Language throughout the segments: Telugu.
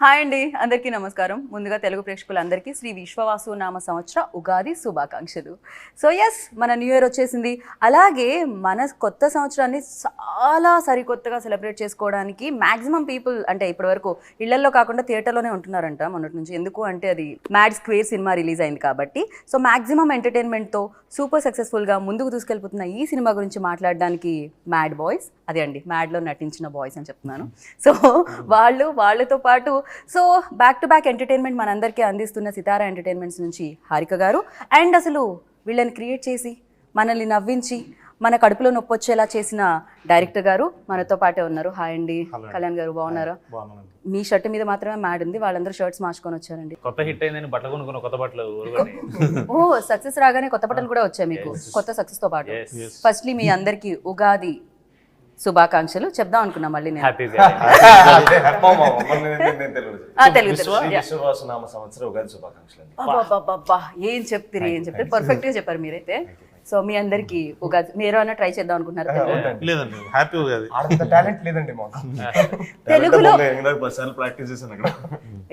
హాయ్ అండి, అందరికీ నమస్కారం. ముందుగా తెలుగు ప్రేక్షకులందరికీ శ్రీ విశ్వవాసు నామ సంవత్సర ఉగాది శుభాకాంక్షలు. సో ఎస్, మన న్యూ ఇయర్ వచ్చేసింది. అలాగే మన కొత్త సంవత్సరాన్ని చాలా సరికొత్తగా సెలబ్రేట్ చేసుకోవడానికి మ్యాక్సిమం పీపుల్ అంటే ఇప్పటివరకు ఇళ్లల్లో కాకుండా థియేటర్లోనే ఉంటున్నారంట మొన్నటి నుంచి. ఎందుకు అంటే అది మ్యాడ్ స్క్వేర్ సినిమా రిలీజ్ అయింది కాబట్టి. సో మ్యాక్సిమం ఎంటర్టైన్మెంట్తో సూపర్ సక్సెస్ఫుల్గా ముందుకు తీసుకెళ్ళిపోతున్న ఈ సినిమా గురించి మాట్లాడడానికి మ్యాడ్ బాయ్స్, అదే అండి మ్యాడ్లో నటించిన బాయ్స్ అని చెప్తున్నాను. సో వాళ్ళతో పాటు so back to back entertainment మనందరికీ అందిస్తున్న సితారా ఎంటర్టైన్మెంట్స్ నుంచి హారిక గారు, అండ్ అసలు వీళ్ళని క్రియేట్ చేసి మనల్ని నవ్వించి మన కడుపులో నొప్పి వచ్చేలా చేసిన డైరెక్టర్ గారు మనతో పాటే ఉన్నారు. హాయ్ అండి. కళ్యాణ్ గారు బాగున్నారా? మీ షర్ట్ మీద మాత్రమే మ్యాడ్ ఉంది, వాళ్ళందరూ షర్ట్స్ మార్చుకొని వచ్చారండి. కొత్త హిట్ అయిందని బట్టలు కొనుక్కున్న కొత్త బట్టలు. ఓ సక్సెస్ రాగానే కొత్త బట్టలు కూడా వచ్చాయి మీకు, కొత్త సక్సెస్ తో పాటు. ఫస్ట్లీ మీ అందరికి ఉగాది శుభాకాంక్షలు చెప్దాం అనుకున్నా. మళ్ళీ నేను ఏం చెప్తారు పర్ఫెక్ట్ గా చెప్పారు మీరైతే. సో మీ అందరికి ఉగాది మీరు అన్న ట్రై చేద్దాం అనుకుంటున్నారు. తెలుగులో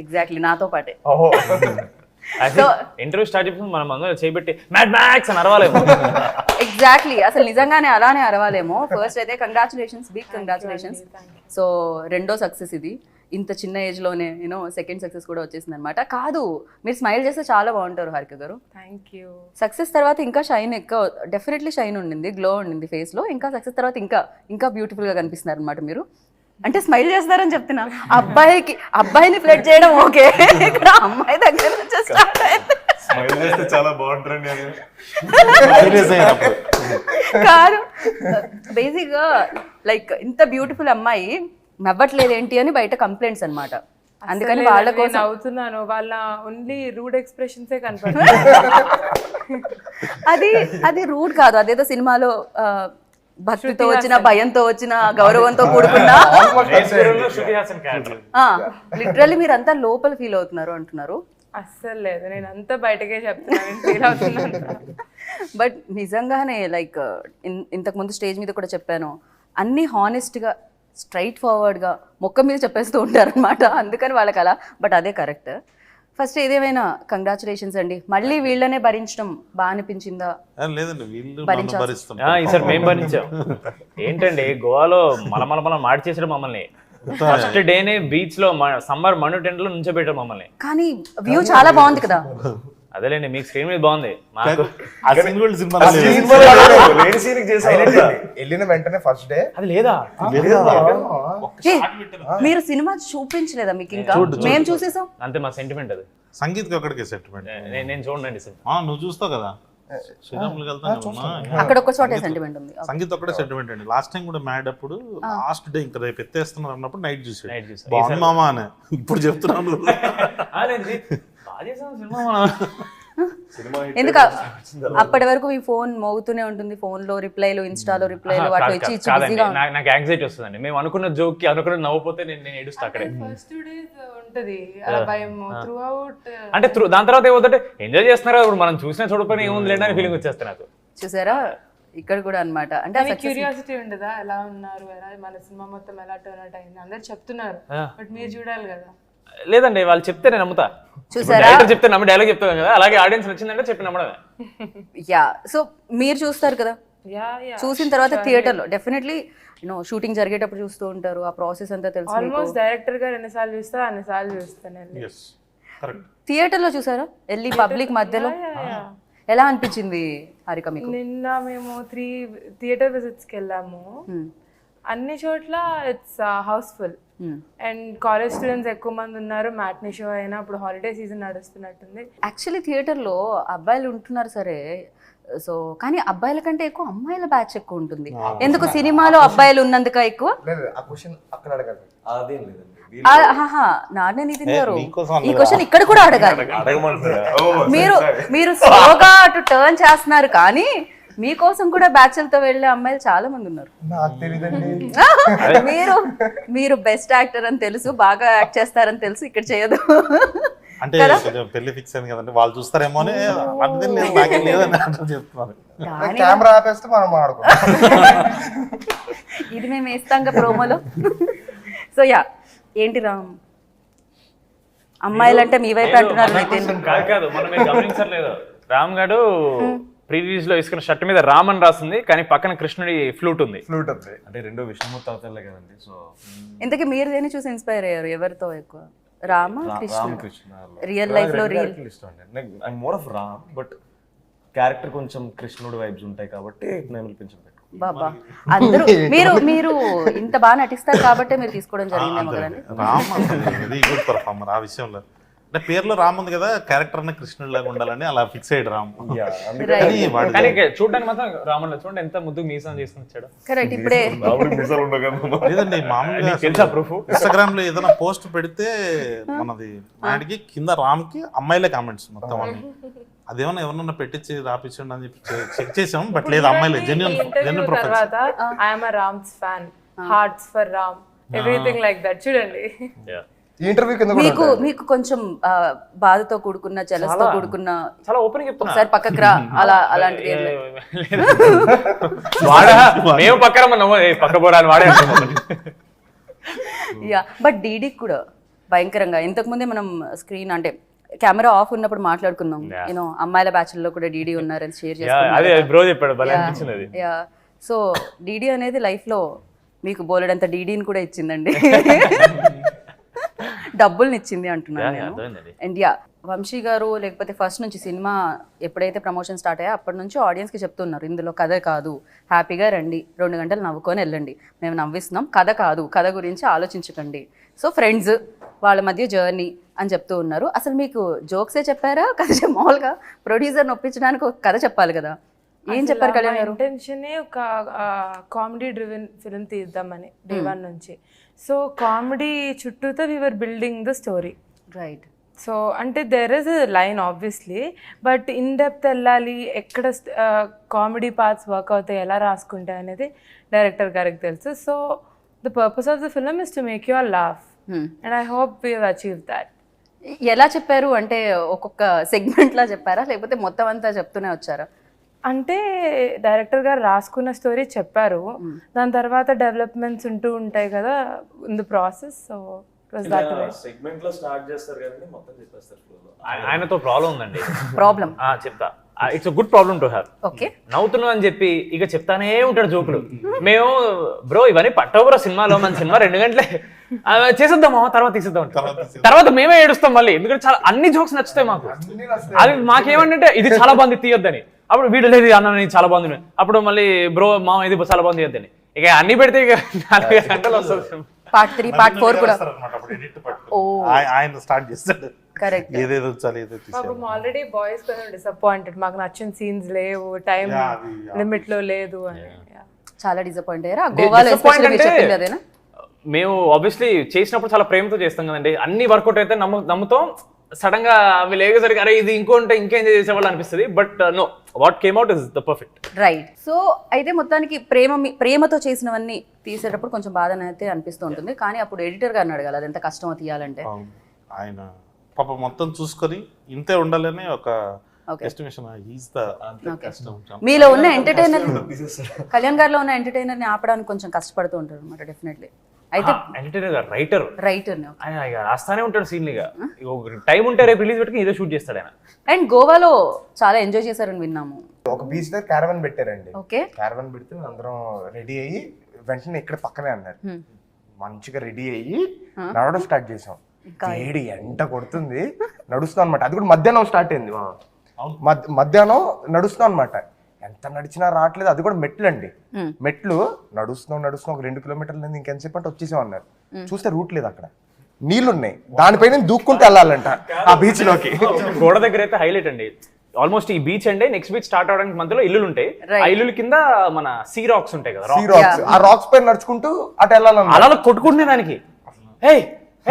ఎగ్జాక్ట్లీ నాతో పాటే. ఇంటర్వ్యూ స్టార్ట్ చేసి మనం అందరూ చేయబెట్టి మ్యాడ్ మ్యాక్స్ అని అరవాలేమో. ఎగ్జాక్ట్లీ, అసలు నిజంగానే అలానే అరవాలేమో. ఫస్ట్ అయితే కంగ్రాచులేషన్స్, బిగ్ కంగ్రాచులేషన్స్. సో రెండో సక్సెస్ ఇది, ఇంత చిన్న ఏజ్ లోనే యూనో సెకండ్ సక్సెస్ కూడా వచ్చేసింది అనమాట. కాదు, మీరు స్మైల్ చేస్తే చాలా బాగుంటారు హారిక గారు. Thank you. సక్సెస్ తర్వాత ఇంకా షైన్ ఎక్కువ, డెఫినెట్లీ షైన్ ఉండింది, గ్లో ఉండింది ఫేస్ లో. ఇంకా సక్సెస్ తర్వాత ఇంకా బ్యూటిఫుల్ గా కనిపిస్తున్నారు అనమాట మీరు. అంటే స్మైల్ చేస్తారని చెప్తున్నా. అబ్బాయిని ఫ్లడ్ చేయడం ఓకే, ఇక్కడ అమ్మాయి దగ్గర నుంచి స్టార్ట్ అయింది. కాదు, బేసిక్ గా లైక్ ఇంత బ్యూటిఫుల్ అమ్మాయి నవ్వట్లేదు ఏంటి అని బయట కంప్లైంట్స్ అన్నమాట. అందుకని వాళ్ళ కోసం అవుతున్నాను, వాళ్ళ ఓన్లీ రూడ్ ఎక్స్ప్రెషన్సే కనపడుతుంది. అది రూడ్ కాదు, అదేదో సినిమాలో భక్తితో వచ్చిన, భయంతో వచ్చిన, గౌరవంతో కూడుకున్న, లిటరల్లీ మీరంతా లోపల ఫీల్ అవుతున్నారు అంటున్నారు. అస్సలు లేదు, నేను అంతా బయటకే చెప్తున్నాను, ఫీల్ అవుతున్నాను. బట్ నిజంగానే లైక్ ఇంతకు ముందు స్టేజ్ మీద కూడా చెప్పాను, అన్ని హానెస్ట్గా స్ట్రైట్ ఫార్వర్డ్గా మొక్క మీద చెప్పేస్తూ ఉంటారు అనమాట. అందుకని వాళ్ళకి అలా. బట్ అదే కరెక్ట్. ఫస్ట్ ఏదేమైనా కంగ్రాచులేషన్స్ అండి. మళ్ళీ వీళ్ళనే భరించడం బాగా అనిపించిందా? లేదండి, వీళ్ళు ఈసారి మేము భరించాం. ఏంటండి గోవాలో మనం మాడి చేసాడు మమ్మల్ని. ఫస్ట్ డేనే బీచ్ లో సమ్మర్ మను టెంట్ లో నుంచోబెట్టారు మమ్మల్ని. కానీ వ్యూ చాలా బాగుంది కదా. అదేలేండి, మీకు స్క్రీన్ మీద బాగుంది, మాకు వెళ్ళిన వెంటనే ఫస్ట్ డే అది లేదా. మీరు సినిమా చూపించలేదా మీకు? ఇంకా మేము చూసేసాం అంతే. మా సెంటిమెంట్ అది. సంగీత్ ఒక్కడికే సెంటిమెంట్. నేను చూడండి సార్, నువ్వు చూస్తావు కదా, శ్రీరాములు అక్కడ ఒక చోటే సెంటిమెంట్ ఉంది. సంగీత్ ఒక్కడే సెంటిమెంట్ అండి. లాస్ట్ టైం కూడా మ్యాడ్ అప్పుడు లాస్ట్ డే ఇంకా రేపు ఎత్తేస్తున్నారు అన్నప్పుడు నైట్ చూసాడు, బాగుంది మామా అని. ఇప్పుడు చెప్తున్నాను ఎందుకు అప్పటి వరకు మీ ఫోన్ మోగుతూనే ఉంటుంది, ఫోన్ లో రిప్లైలు, ఇన్స్టాలో రిప్లైలు, వాటి వచ్చి నాకు యాంగ్జైటీ వస్తుందండి. మేము అనుకున్న జోక్ కి అనుకున్న నవ్వుపోతే నేను ఏడుస్తా అక్కడే. ఫస్ట్ 2 days ఉంటది అలా భయం త్రూ అవుట్. అంటే దాని తర్వాత ఏమవుతుంటే ఎంజాయ్ చేస్తున్నారు, ఇప్పుడు మనం చూసినా చూడకపోయినా ఏముంది లేదని ఫీలింగ్ వచ్చేస్తా నాకు. చూసారా ఇక్కడ కూడా అన్నమాట. అంటే క్యూరియాసిటీ ఉండదా, ఎలా ఉన్నారు, ఎలా మన సినిమా మొత్తం ఎలా టర్న్ అవుట్ అయింది, అందరు చెప్తున్నారు, బట్ మీరు చూడాలి కదా. లేదండి, వాళ్ళు చెప్తే నేను నమ్ముతా. చూసారా, డైరెక్టర్ చెప్తే నమ్మి డైలాగ్ చెప్తాను కదా, అలాగే ఆడియన్స్ నచ్చిందంటే చెప్పి నమ్మడమే. యా, సో మీరు చూస్తారు కదా, చూసిన తర్వాత థియేటర్ లో డెఫినెట్లీ షూటింగ్ జరిగేటప్పుడు చూస్తూ ఉంటారు, ఆ ప్రాసెస్ అంతా తెలుసు. ఆల్మోస్ట్ డైరెక్టర్ గారు ఎన్నిసార్లు చూస్తా అన్నిసార్లు చూస్తాను. థియేటర్ లో చూసారా వెళ్ళి పబ్లిక్ మధ్యలో? ఎలా అనిపించింది హారిక మీకు? నిన్న మేము 3 థియేటర్ విజిట్స్ కి వెళ్ళాము. అన్ని చోట్ల it's house full and college students ఎక్కువ మంది ఉన్నారు. మ్యాట్నీ షో అయినా ఇప్పుడు హాలిడే సీజన్ నడుస్తున్నట్టుంది. యాక్చువల్లీ థియేటర్లో అబ్బాయిలు ఉంటున్నారు సరే, సో కానీ అబ్బాయిల కంటే ఎక్కువ అమ్మాయిల బ్యాచ్ ఎక్కువ ఉంటుంది. ఎందుకు సినిమాలో అబ్బాయిలు ఉన్నందుక ఎక్కువ? నాన్నే నితిన్ గారు ఈ క్వశ్చన్ ఇక్కడ కూడా అడగాలి. మీరు స్లోగా అటు టర్న్ చేస్తున్నారు, కానీ మీకోసం కూడా బ్యాచ్లతో వెళ్ళే అమ్మాయిలు చాలా మంది ఉన్నారు. మీరు బెస్ట్ యాక్టర్ అని తెలుసు, బాగా యాక్ట్ చేస్తారని తెలుసు, ఇక్కడ చేయదు అంటే పెళ్లి ఫిక్స్ అయింది కదండి, వాళ్ళు చూస్తారేమో అని చెప్తున్నారు. కెమెరా ఆపేస్తే మనం ఆడుకుంటాం. ఇది మేము వేస్తాం ప్రోమోలో. సో యా, ఏంటి రామ్ అమ్మాయిలంటే మీ వైపు అంటున్నారు నితిన్. కాదు మనం మీరు గమనించలేదు, రామ్ గారు ప్రీ రిలీజ్ లో వేసుకున్న షర్ట్ మీద రామ్ అని రాసింది, కానీ పక్కన కృష్ణుడి ఫ్లూట్ ఉంది. అంటే రెండో విష్ణుమూర్తి అవతారులే కదండి. సో ఇంతకీ మీరు దేన్ని చూసి ఇన్స్పైర్ అయ్యారు? ఎవరితో ఎక్కువ? రామ కృష్ణ? రామకృష్ణ రియల్ లైఫ్ లో రియల్ ఇష్టం అండి. I more of Ram, but character కొంచెం కృష్ణుడు వైబ్స్ ఉంటాయి కాబట్టి నేను పిలిపించాను. బాబా అందరూ మీరు ఇంత బాగా నటిస్తారు కాబట్టి మీరు తీసుకోవడం జరిగిందేమో కదండి. రామ్ వెరీ గుడ్ పర్ఫార్మర్ ఆ విషయంలో. అంటే పేరులో రామ్ ఉంది కదా, క్యారెక్టర్ అన్న కృష్ణుడి లాగా ఉండాలని అలా ఫిక్స్ అయ్యాడు రామ్. కానీ వాడు కానీ చూడడానికి మాత్రం రాముడు చూడండి ఎంత ముద్దు మీసం చేసుకుని వచ్చాడు. కరెక్ట్. ఇప్పుడే లేదండి మామూలుగా తెలుసా ప్రూఫ్? ఇన్స్టాగ్రామ్ లో ఏదైనా పోస్ట్ పెడితే మనది మ్యాడ్కి కింద రామ్ కి అమ్మాయిలే కామెంట్స్ మొత్తం అన్ని. అదేమన్నా ఎవరన్నా పెట్టించి రాపించండి అని చెప్పి చెక్ చేసాం, బట్ లేదు అమ్మాయిలే. Genuine profile. తర్వాత I'm Ram's fan, hearts for Ram, everything like that. చూడండి ఈ ఇంటర్వ్యూ కింద మీకు కొంచెం బాధతో కూడుకున్న చెలస్తో కూడుకున్న చాలా ఓపెన్ చెప్తున్నా. ఒకసారి పక్కకు రా అలాంటిది ఏం లేదు. వాడా మేము పక్కన మనం పక్క పోరాని వాడే యా బట్ డీడీ కూడా భయంకరంగా ఇంతకు ముందే మనం స్క్రీన్ అంటే కెమెరా ఆఫ్ ఉన్నప్పుడు మాట్లాడుకున్నాం. యూనో అమ్మాయిల బ్యాచ్లో కూడా డీడీ ఉన్నారని షేర్ అదే బ్రో చెప్పాడు, భలే అనిపించింది అది. యా సో డీడీ అనేది లైఫ్ లో మీకు బోలెడంత డీడీని కూడా ఇచ్చిందండి. డబ్బుల్ని ఇచ్చింది అంటున్నాను నేను. అండ్ యా వంశీ గారు లేకపోతే ఫస్ట్ నుంచి సినిమా ఎప్పుడైతే ప్రమోషన్ స్టార్ట్ అయ్యా అప్పటి నుంచి ఆడియన్స్కి చెప్తున్నారు, ఇందులో కథ కాదు, హ్యాపీగా రండి, 2 గంటలు నవ్వుకొని వెళ్ళండి, మేము నవ్విస్తున్నాం, కథ కాదు, కథ గురించి ఆలోచించకండి, సో ఫ్రెండ్స్ వాళ్ళ మధ్య జర్నీ అని చెప్తూ ఉన్నారు. అసలు మీకు జోక్సే చెప్పారా కథ? మామూలుగా ప్రొడ్యూసర్ని ఒప్పించడానికి ఒక కథ చెప్పాలి కదా, ఏం చెప్పారు కళ్యాణ్ గారు? ఇంటెన్షనే ఒక కామెడీ డ్రివెన్ ఫిల్మ్ తీద్దామని డే 1 నుంచి. సో కామెడీ చుట్టూతో we're building the story. Right. So అంటే there is a line obviously, but in depth వెళ్ళాలి, ఎక్కడ కామెడీ పార్ట్స్ వర్క్ అవుతాయి, ఎలా రాసుకుంటాయి అనేది డైరెక్టర్ గారికి తెలుసు. So the purpose of the film is to make you all laugh and I hope we have achieve that. ఎలా చెప్పారు అంటే ఒక్కొక్క సెగ్మెంట్లా చెప్పారా లేకపోతే మొత్తం అంతా చెప్తూనే వచ్చారా? అంటే డైరెక్టర్ గారు రాసుకున్న స్టోరీ చెప్పారు, దాని తర్వాత డెవలప్మెంట్స్ ఉంటూ ఉంటాయి కదా in the process. So segment లో స్టార్ట్ చేస్తారు కానీ మొత్తం చెప్పేస్తారు. ఆయనతో ప్రాబ్లం ఉందండి. ప్రాబ్లం చెప్తా. It's good problem to have. Okay నవ్వుతున్నావు అని చెప్పి ఇక చెప్తానే ఉంటాడు జోకులు. మేము బ్రో ఇవన్నీ పట్టవు బ్రో, సినిమాలో మన సినిమా 2 గంటలే చేసేద్దామా తర్వాత తీసేద్దాం, తర్వాత మేమే ఏడుస్తాం మళ్ళీ, ఎందుకంటే చాలా అన్ని జోక్స్ నచ్చుతాయి మాకు. అది మాకేమంటే ఇది చాలా బాగుంది తీయొద్దని, అప్పుడు వీడు లేదు అన్న చాలా బాగుంది, అప్పుడు మళ్ళీ బ్రో మా ఇది చాలా బాగుంది తీయొద్దని, ఇక అన్ని పెడితే ఇక 4 గంటలు వస్తుంది. పార్ట్ 3 పార్ట్ 4 కూడా ఆయన స్టార్ట్ చేస్తాడు. కరెక్ట్. ఏదేదో చాలు ఏదో పాపం ఆల్రెడీ బాయ్స్ కొంచెం డిసప్పాయింటెడ్, మాకు నచ్చిన సీన్స్ లేవు, టైం లిమిట్ లో లేదు అని. చాలా డిసప్పాయింట్ అయ్యారా? గోవాలో ఎస్పెషల్లీ మీరు చెప్పింది అదేనా? మేము ఆబ్వియస్లీ చేసినప్పుడు చాలా ప్రేమతో చేస్తాం కదండి, అన్ని వర్కౌట్ అయితే నమ్ముతాం. సడన్ గా అవి లేకపోతే అరే ఇది ఇంకోంటే ఇంకేం చేసేవాళ్ళు అనిపిస్తుంది, but know what came out is the perfect. Right. So అయితే మొత్తానికి ప్రేమతో చేసినవన్నీ తీసేటప్పుడు కొంచెం బాధ అయితే అనిపిస్తూ ఉంటుంది, కానీ అప్పుడు ఎడిటర్ గారిని అడగాలి అది ఎంత కష్టమో తీయాలంటే. ఆయన పాప మొత్తం చూసుకొని ఇంతే ఉండాలని ఒక ఎస్టిమేషన్. మీలో ఉన్న ఎంటర్టైనర్ కళ్యాణ్ గారిలో ఉన్న ఎంటర్టైనర్ ని ఆపడానికి కొంచెం కష్టపడుతూ ఉంటారు అనమాట డెఫినెట్లీ. అయితే రైటర్ ఆయన రాస్తానే ఉంటాడు సీన్లుగా, టైం ఉంటే రేపు రిలీజ్ పెట్టుకుని ఇదే షూట్ చేస్తాడు ఆయన. అండ్ గోవాలో చాలా ఎంజాయ్ చేశారని విన్నాము. ఒక బీచ్ దగ్గర క్యారవన్ పెట్టారండి. ఓకే. క్యారవన్ పెడితే అందరం రెడీ అయ్యి వెంటనే ఇక్కడ పక్కనే అన్నారు, మంచిగా రెడీ అయ్యి నడవడం స్టార్ట్ చేసాం. వేడి ఎంట కొడుతుంది, నడుస్తాం అనమాట. అది కూడా మధ్యాహ్నం స్టార్ట్ అయింది, మధ్యాహ్నం నడుస్తాం అనమాట. ఎంత నడిచినా రావట్లేదు, అది కూడా మెట్లు అండి. మెట్లు నడుస్తున్నాం ఒక 2 కిలోమీటర్లు ఇంకెంతసేపు అంటే వచ్చేసాం అన్నారు. చూస్తే రూట్ లేదు, అక్కడ నీళ్లున్నాయి, దానిపైన దూక్కుంటూ వెళ్ళాలంట ఆ బీచ్ లోకి. గోడ దగ్గర అయితే హైలైట్ అండి, ఆల్మోస్ట్ ఈ బీచ్ అండి నెక్స్ట్ బీచ్ స్టార్ట్ అవడానికి మధ్యలో ఇల్లులు ఉంటాయి, ఆ ఇల్లు కింద మన సీ రాక్స్ ఉంటాయి కదా, సీ రాక్స్, ఆ రాక్స్ పైన నడుచుకుంటూ అటు వెళ్ళాలన్న అలా కొట్టుకుంటున్నాయి దానికి.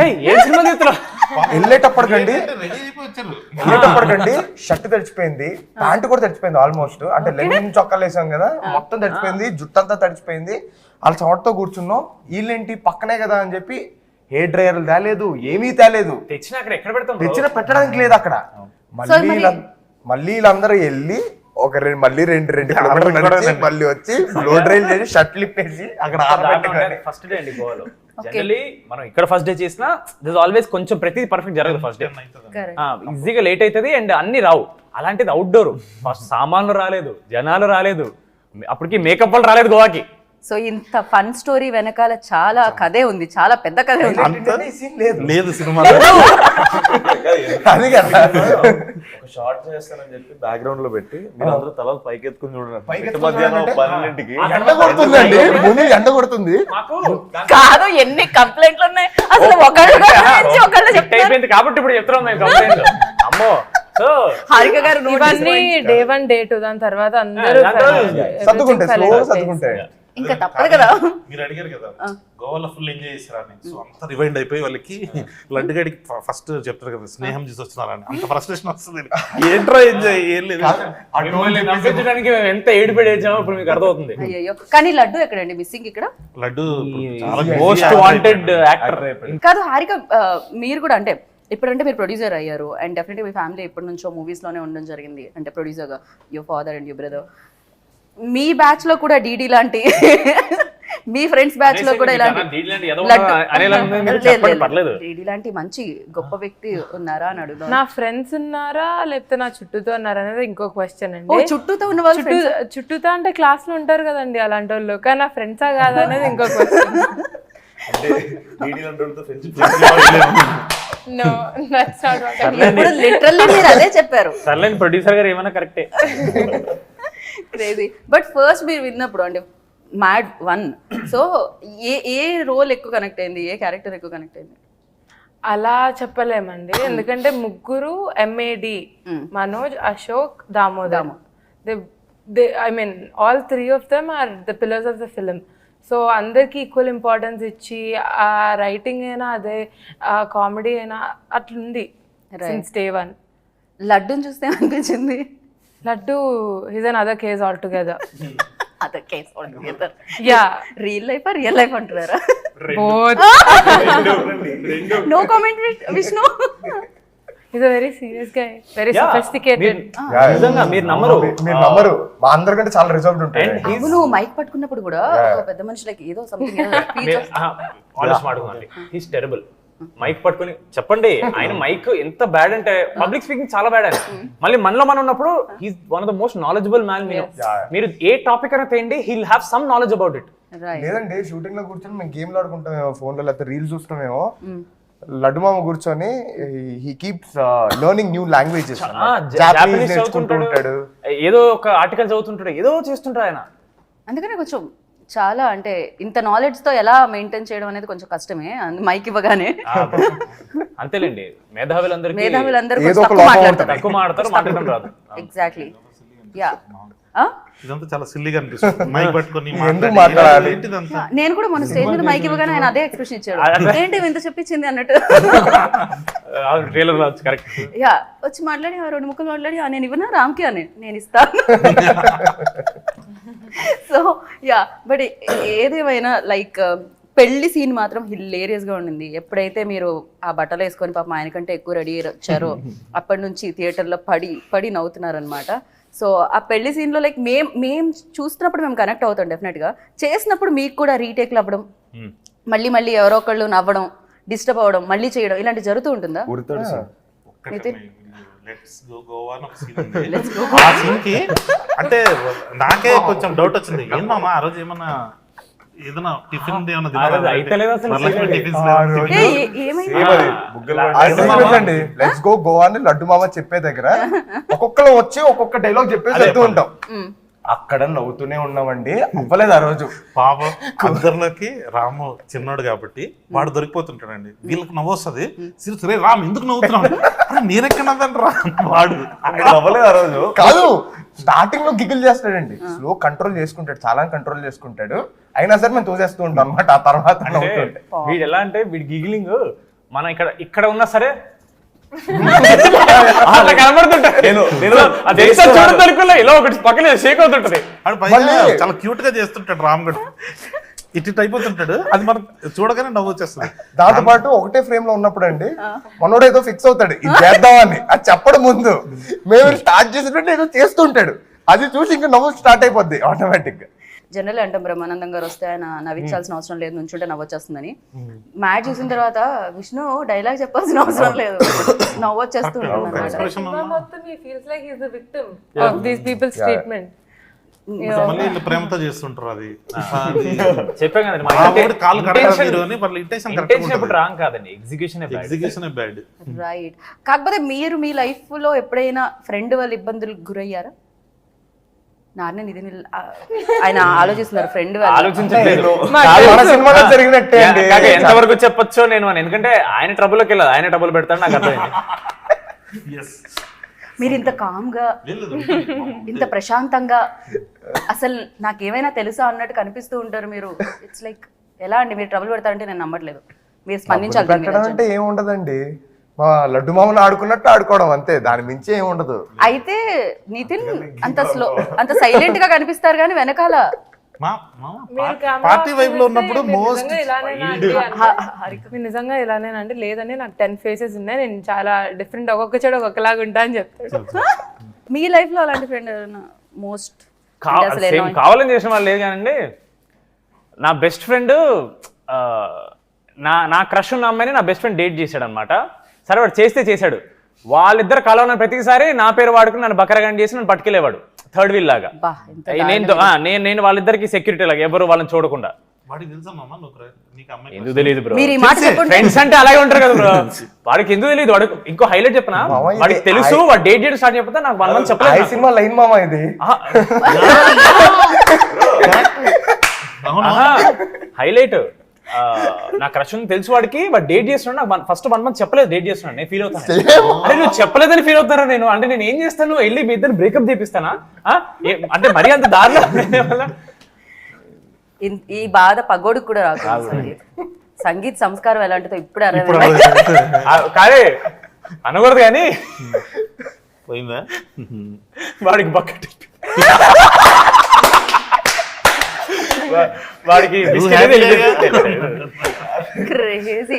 ఏ సినిమా తీస్తున్నా వెళ్ళేటప్పటికండి షర్ట్ తడిచిపోయింది, ప్యాంట్ కూడా తడిచిపోయింది ఆల్మోస్ట్. అంటే లెనిన్ చొక్కాలు వేసాం కదా, మొత్తం తడిచిపోయింది, జుట్టంతా తడిచిపోయింది. వాళ్ళ చోటతో కూర్చున్నాం. వీళ్ళేంటి పక్కనే కదా అని చెప్పి హెయిర్ డ్రైయర్లు తేలేదు, ఏమీ తేలేదు, తెచ్చిన అక్కడ ఎక్కడ పెడతాం, తెచ్చిన పెట్టడానికి లేదు అక్కడ. మళ్ళీ వీళ్ళందరూ వెళ్ళి మళ్ళీ రెండు కిలోమీటర్లు నడిచి మళ్ళీ వచ్చి లో డ్రైవ్ చేసి షర్ట్లు ఇప్పేసి అక్కడ ఆరబెట్టుకొని ఫస్ట్ డే అండి గోవాలో. జనరల్లీ మనం ఇక్కడ ఫస్ట్ డే చేసినా దిస్ ఆల్వేస్ కొంచెం ప్రతిదీ పర్ఫెక్ట్ జరగదు ఫస్ట్ డే. ఈజీగా లేట్ అవుతుంది అండ్ అన్ని రావు. అలాంటిది అవుట్డోర్ ఫస్ట్ సామాన్లు రాలేదు, జనాలు రాలేదు, అప్పటికి మేకప్ వాళ్ళు రాలేదు గోవాకి. సో ఇంత ఫన్ స్టోరీ వెనకాల చాలా కథే ఉంది, చాలా పెద్ద కథే ఉంది. లేదు సినిమా అది కదా ఒక షార్ట్ చేస్తానని చెప్పి బ్యాక్గ్రౌండ్ లో పెట్టి మీరు అందరూ తలలు పైకెత్తుకుని చూడండి. మధ్యాహ్నం 12ంటికి ఎండ కొడుతుందండి, ముందు ఎండ కొడుతుంది. కాదు ఎన్ని కంప్లైంట్లు ఉన్నాయి అసలు, ఒకళ్ళు అయిపోయింది కాబట్టి ఇప్పుడు చెప్తున్నాం మేము కంప్లైంట్. అమ్మో సో హారిక గారు ఇవన్నీ Day 1 Day 2 దాని తర్వాత అందరూ సర్దుకుంటాయి. ఇంకా తప్పదు కదా. మీరు అడిగారు కదా గోవాలో ఫుల్ ఎంజాయ్ చేశారని, సో అంత రివైండ్ అయిపోయి వాళ్ళకి లడ్డు గడికి ఫస్ట్ చెప్తారు కదా స్నేహం చేసి వస్తున్నారని, అంత ఫ్రస్ట్రేషన్ వస్తుంది. ఏంట్రా ఎంజాయ్ ఏం లేదు. మిమ్మల్ని నవ్వించడానికి మేము ఎంత ఏడుపడి ఏడ్చామో ఇప్పుడు మీకు అర్థమవుతుంది. అయ్యో కానీ లడ్డు ఎక్కడండి మిస్సింగ్ ఇక్కడ? Laddu most wanted actor. కాదు హారిక, మీరు కూడా అంటే ఇప్పుడంటే మీరు ప్రొడ్యూసర్ అయ్యారు అండ్ డెఫినెట్గా మీ ఫ్యామిలీ ఎప్పటి నుంచో మూవీస్ లోనే ఉండడం జరిగింది, అంటే ప్రొడ్యూసర్గా your father and your brother. Me batch లో కూడా డీడీ లాంటి మీ ఫ్రెండ్స్ బ్యాచ్ లో కూడా ఇలాంటి డీడీ లాంటి మంచి గొప్ప వ్యక్తి ఉన్నారా అని అడుగుతాను. నా ఫ్రెండ్స్ ఉన్నారా లేకపోతే నా చుట్టూతో ఉన్నారా అనేది ఇంకో క్వశ్చన్ అండి. చుట్టూతో ఉన్న వాళ్ళు చుట్టూతో అంటే క్లాస్ లో ఉంటారు కదండి అలాంటి వాళ్ళు, కానీ నా ఫ్రెండ్సా కాదా అనేది ఇంకో question. No, that's not what I mean. Literally మీరు అదే చెప్పారు. సర్లేని ప్రొడ్యూసర్ గారు ఏమైనా కరెక్టే. క్రేజీ. బట్ ఫస్ట్ మీరు విన్నప్పుడు అంటే మ్యాడ్ 1, సో ఏ రోల్ ఎక్కువ కనెక్ట్ అయింది, ఏ క్యారెక్టర్ ఎక్కువ కనెక్ట్ అయింది? అలా చెప్పలేమండి, ఎందుకంటే ముగ్గురు MAD, Manoj, Ashok, Damodar. I mean all 3 of them are the pillars of the film. So అందరికి ఈక్వల్ ఇంపార్టెన్స్ ఇచ్చి ఆ రైటింగ్ అయినా అదే కామెడీ అయినా అట్లుంది సిన్స్ Day 1. లడ్డూని చూస్తే అనిపించింది Laddu is another case altogether. Other case altogether. Yeah, real life అంటున్నారా? Both. No comment Vishnu. He's a very serious guy, very sophisticated. నిజంగా మీరు నమ్మరు, మా అందరికంటే చాలా రిజర్వ్డ్ ఉంటాయి. అవును, మైక్ పట్టుకున్నప్పుడు కూడా ఒక పెద్ద మనిషి లైక్ ఏదో సంథింగ్ ఆనెస్ట్ మాట్లాడుకోండి, హీస్ టెరబుల్. మైక్ పట్టుకుని చెప్పండి, ఆయన మైక్ ఎంత బ్యాడ్ అంటే పబ్లిక్ స్పీకింగ్ చాలా బ్యాడ్ ఆయన. మళ్ళీ మనలో మనం ఉన్నప్పుడు he's one of the most knowledgeable man. మీరు ఏ టాపిక్ అయినా తేండి, he'll have some knowledge about it. లేదండి షూటింగ్ లో కూర్చొని మేము గేమ్లు ఆడుకుంటామేమో, ఫోన్ లో లేకపోతే రీల్స్ చూస్తామేమో, లడ్డు మామ కూర్చొని he keeps learning new languages. Japanese చదువుతుంటాడు, ఏదో ఒక ఆర్టికల్ చదువుతుంటాడు, ఏదో చేస్తుంటాడు ఆయన. అందుకనే కొంచెం చాలా అంటే ఇంత నాలెడ్జ్ తో ఎలా మెయింటైన్ చేయడం అనేది కొంచెం కష్టమే మైక్ ఇవ్వగానే. అంతేలేండి, మేధావులందరికీ తక్కువ మాట్లాడతారు, మాట్లాడడం రాదు. ఎగ్జాక్ట్లీ. యా, ఇదంతా చాలా సిల్లీగా అనిపిస్తుంది మైక్ పట్టుకొని మాట్లాడాలి. నేను కూడా మన స్టేజ్ మీద మైక్ ఇవ్వగానే ఆయన అదే ఎక్స్ప్రెషన్ ఇచ్చాడు, ఏంటి ఇంత చెప్పించింది అన్నట్టు. యా, వచ్చి మాట్లాడి 2 ముక్కలు మాట్లాడి నేను ఇవ్వనా రామ్కి అని, నేను ఇస్తాను. సో యా, బట్ ఏదేమైనా లైక్ పెళ్లి సీన్ మాత్రం హిలేరియస్ గా ఉండింది. ఎప్పుడైతే మీరు ఆ బట్టలు వేసుకొని పాపం ఆయన కంటే ఎక్కువ రెడీ వచ్చారో అప్పటి నుంచి థియేటర్లో పడి నవ్వుతున్నారనమాట. సో ఆ పెళ్లి సీన్ లో లైక్ మేము చూస్తున్నప్పుడు మేము కనెక్ట్ అవుతాం డెఫినెట్ గా. చేసినప్పుడు మీకు కూడా రీటేక్లు అవ్వడం, మళ్ళీ ఎవరో ఒకళ్ళు నవ్వడం, డిస్టర్బ్ అవ్వడం, మళ్ళీ చేయడం ఇలాంటి జరుగుతూ ఉంటుందా? ఆ సీన్ కి అంటే నాకే కొంచెం డౌట్ వచ్చింది, ఏమమ్మా ఆ రోజు ఏమన్నా ఏదైనా టిఫిన్ లెట్స్ గో గోవా అని లడ్డు మామ చెప్పే దగ్గర ఒక్కొక్కరు వచ్చి ఒక్కొక్క డైలాగ్ చెప్పేసి వెళ్తూ ఉంటాం. అక్కడ నవ్వుతూనే ఉన్నామండి, అవ్వలేదు ఆ రోజు. పాపం అందరిలోకి రాము చిన్నోడు కాబట్టి వాడు దొరికిపోతుంటాడండి, వీళ్ళకి నవ్వు వస్తుంది. సరే రామ్ ఎందుకు నవ్వుతున్నాడు, మీరెక్కడ నవ్వండి రా, వాడు అవ్వలేదు ఆ రోజు. కాదు, స్టార్టింగ్ లో గిగిల్ చేస్తాడండి, స్లో కంట్రోల్ చేసుకుంటాడు, చాలా కంట్రోల్ చేసుకుంటాడు, అయినా సరే మేము తోసేస్తూ ఉంటాం అనమాట. ఆ తర్వాత నవ్వుతుంటే వీడు ఎలా అంటే వీడి గిగిలింగ్ మనం ఇక్కడ ఉన్నా సరే చాలా క్యూట్ గా చేస్తుంటాడు రామ్ గడ్, ఇటు అయిపోతుంటాడు, అది మనం చూడగానే నవ్వు వచ్చేస్తుంది. దాంతో పాటు ఒకటే ఫ్రేమ్ లో ఉన్నప్పుడు అండి మనోడు ఏదో ఫిక్స్ అవుతాడు ఇది చేద్దామని, అది చెప్పడం ముందు మేము స్టార్ట్ చేసేటట్టు ఏదో చేస్తుంటాడు, అది చూసి ఇంకా నవ్వు స్టార్ట్ అయిపోద్ది ఆటోమేటిక్ గా. జనరల్ అంటాం బ్రహ్మానందం గారు వస్తే ఆయన నవ్వించాల్సిన అవసరం లేదు, నుంచుంటే నవ్వొచ్చేస్తుందని. మ్యాచ్ చూసిన తర్వాత విష్ణు డైలాగ్ చెప్పాల్సిన అవసరం లేదు, నవ్వొచ్చేస్తూ ఉంటుంది అన్నమాట. సినిమా మొత్తం he feels like he's the victim of these people's treatment. మళ్ళీ వీళ్ళు ప్రేమతో చేస్తుంటారు అది. చెప్పాం కదండి, మా ఆ ఊరి కాళ్ళు కడతారు మీరు అని వాళ్ళ ఇంటెన్షన్ కరెక్ట్ ఇంటెన్షన్ ఎప్పుడు రాంగ్ కాదండి, ఎగ్జిక్యూషన్ ఎగ్జిక్యూషన్ బ్యాడ్. రైట్. కాకపోతే మీరు మీ లైఫ్ లో ఎప్పుడైనా ఫ్రెండ్ వాళ్ళ ఇబ్బందులకు గురయ్యారా? నాన్న ఇది ఆయన ఆలోచిస్తున్నారు ఫ్రెండ్ వాళ్ళు. ఆలోచించట్లేదు. మన సినిమాలో జరిగినట్టే అండి. ఎంతవరకు చెప్పొచ్చో నేను అని, ఎందుకంటే ఆయన ట్రబుల్కి వెళ్ళదు, ఆయన ట్రబుల్ పెడతాడు, నాకు అర్థమైంది. మీరు ఇంత కామ్గా ఇంత ప్రశాంతంగా అసలు నాకేమైనా తెలుసా అన్నట్టు కనిపిస్తూ ఉంటారు మీరు. ఇట్స్ లైక్ ఎలా అండి మీరు ట్రబుల్ పెడతారంటే నేను నమ్మట్లేదు. మీరు స్పందించాలి. పెట్టడం అంటే ఏముండదండి, మా లడ్డు మామూలు ఆడుకున్నట్టు ఆడుకోవడం అంతే, దాని మించి ఏమి ఉండదు. అయితే నితిన్ అంత సైలెంట్ గా కనిపిస్తారు కానీ వెనకాల మీరు పార్టీ వైబ్ లో ఉన్నప్పుడు మోస్ట్ మీరు నిజంగా ఇలానేనంటే లేదండి నాకు 10 ఫేసెస్ ఉన్నాయి, నేను చాలా డిఫరెంట్, ఒక్కొక్క చెడు ఒక్కొక్కలాగా ఉంటా అని చెప్తాడు. మీ లైఫ్ లో అలాంటి ఫ్రెండ్ మోస్ట్ సేమ్ కావాలని చేసిన వాళ్ళు లేదు కానండి. నా బెస్ట్ ఫ్రెండ్ నా క్రష్ ఉన్న అమ్మాయిని నా బెస్ట్ ఫ్రెండ్ డేట్ చేశాడు అనమాట. సరే వాడు చేశాడు, వాళ్ళిద్దరు కలవన ప్రతిసారి నా పేరు వాడుకుని నన్ను బకరగాని చేసి నన్ను పట్టుకెళ్ళేవాడు థర్డ్ వీల్ లాగా. నేను వాళ్ళిద్దరికి సెక్యూరిటీ లాగా, ఎవరు వాళ్ళని చూడకుండా. ఎందుకు తెలియదు బ్రో, ఫ్రెండ్స్ అంటే అలాగే ఉంటారు కదా బ్రో. వాడికి ఎందుకు తెలియదు, వాడు ఇంకో హైలైట్ చెప్పనా, వాడికి తెలుసు వాడు డేట్ చేయడం స్టార్ట్ చెప్పితే నాకు 1 month చెప్పలేదు. సినిమా లైన్ మామ ఇది హైలైట్. నా క్రష్ తెలుసు వాడికి, బట్ డేట్ చేస్తున్నాడు. నాకు ఫస్ట్ 1 month చెప్పలేదు డేట్ చేస్తున్నాడు. నేను ఫీల్ అవుతాను, అరే నువ్వు చెప్పలేదని ఫీల్ అవుతారా నేను అంటే నేను ఏం చేస్తాను, వెళ్ళి మీ ఇద్దరు బ్రేకప్ చేపిస్తానా అంటే మరీ అంత దారిలో. ఈ బాధ పగోడికి కూడా రాదు. సంగీత్ సంస్కారం ఎలాంటిదో ఇప్పుడు కాదే అనకూడదు కానీ పోయిందా వాడికి బకెట్ వాడికి క్రేజీ.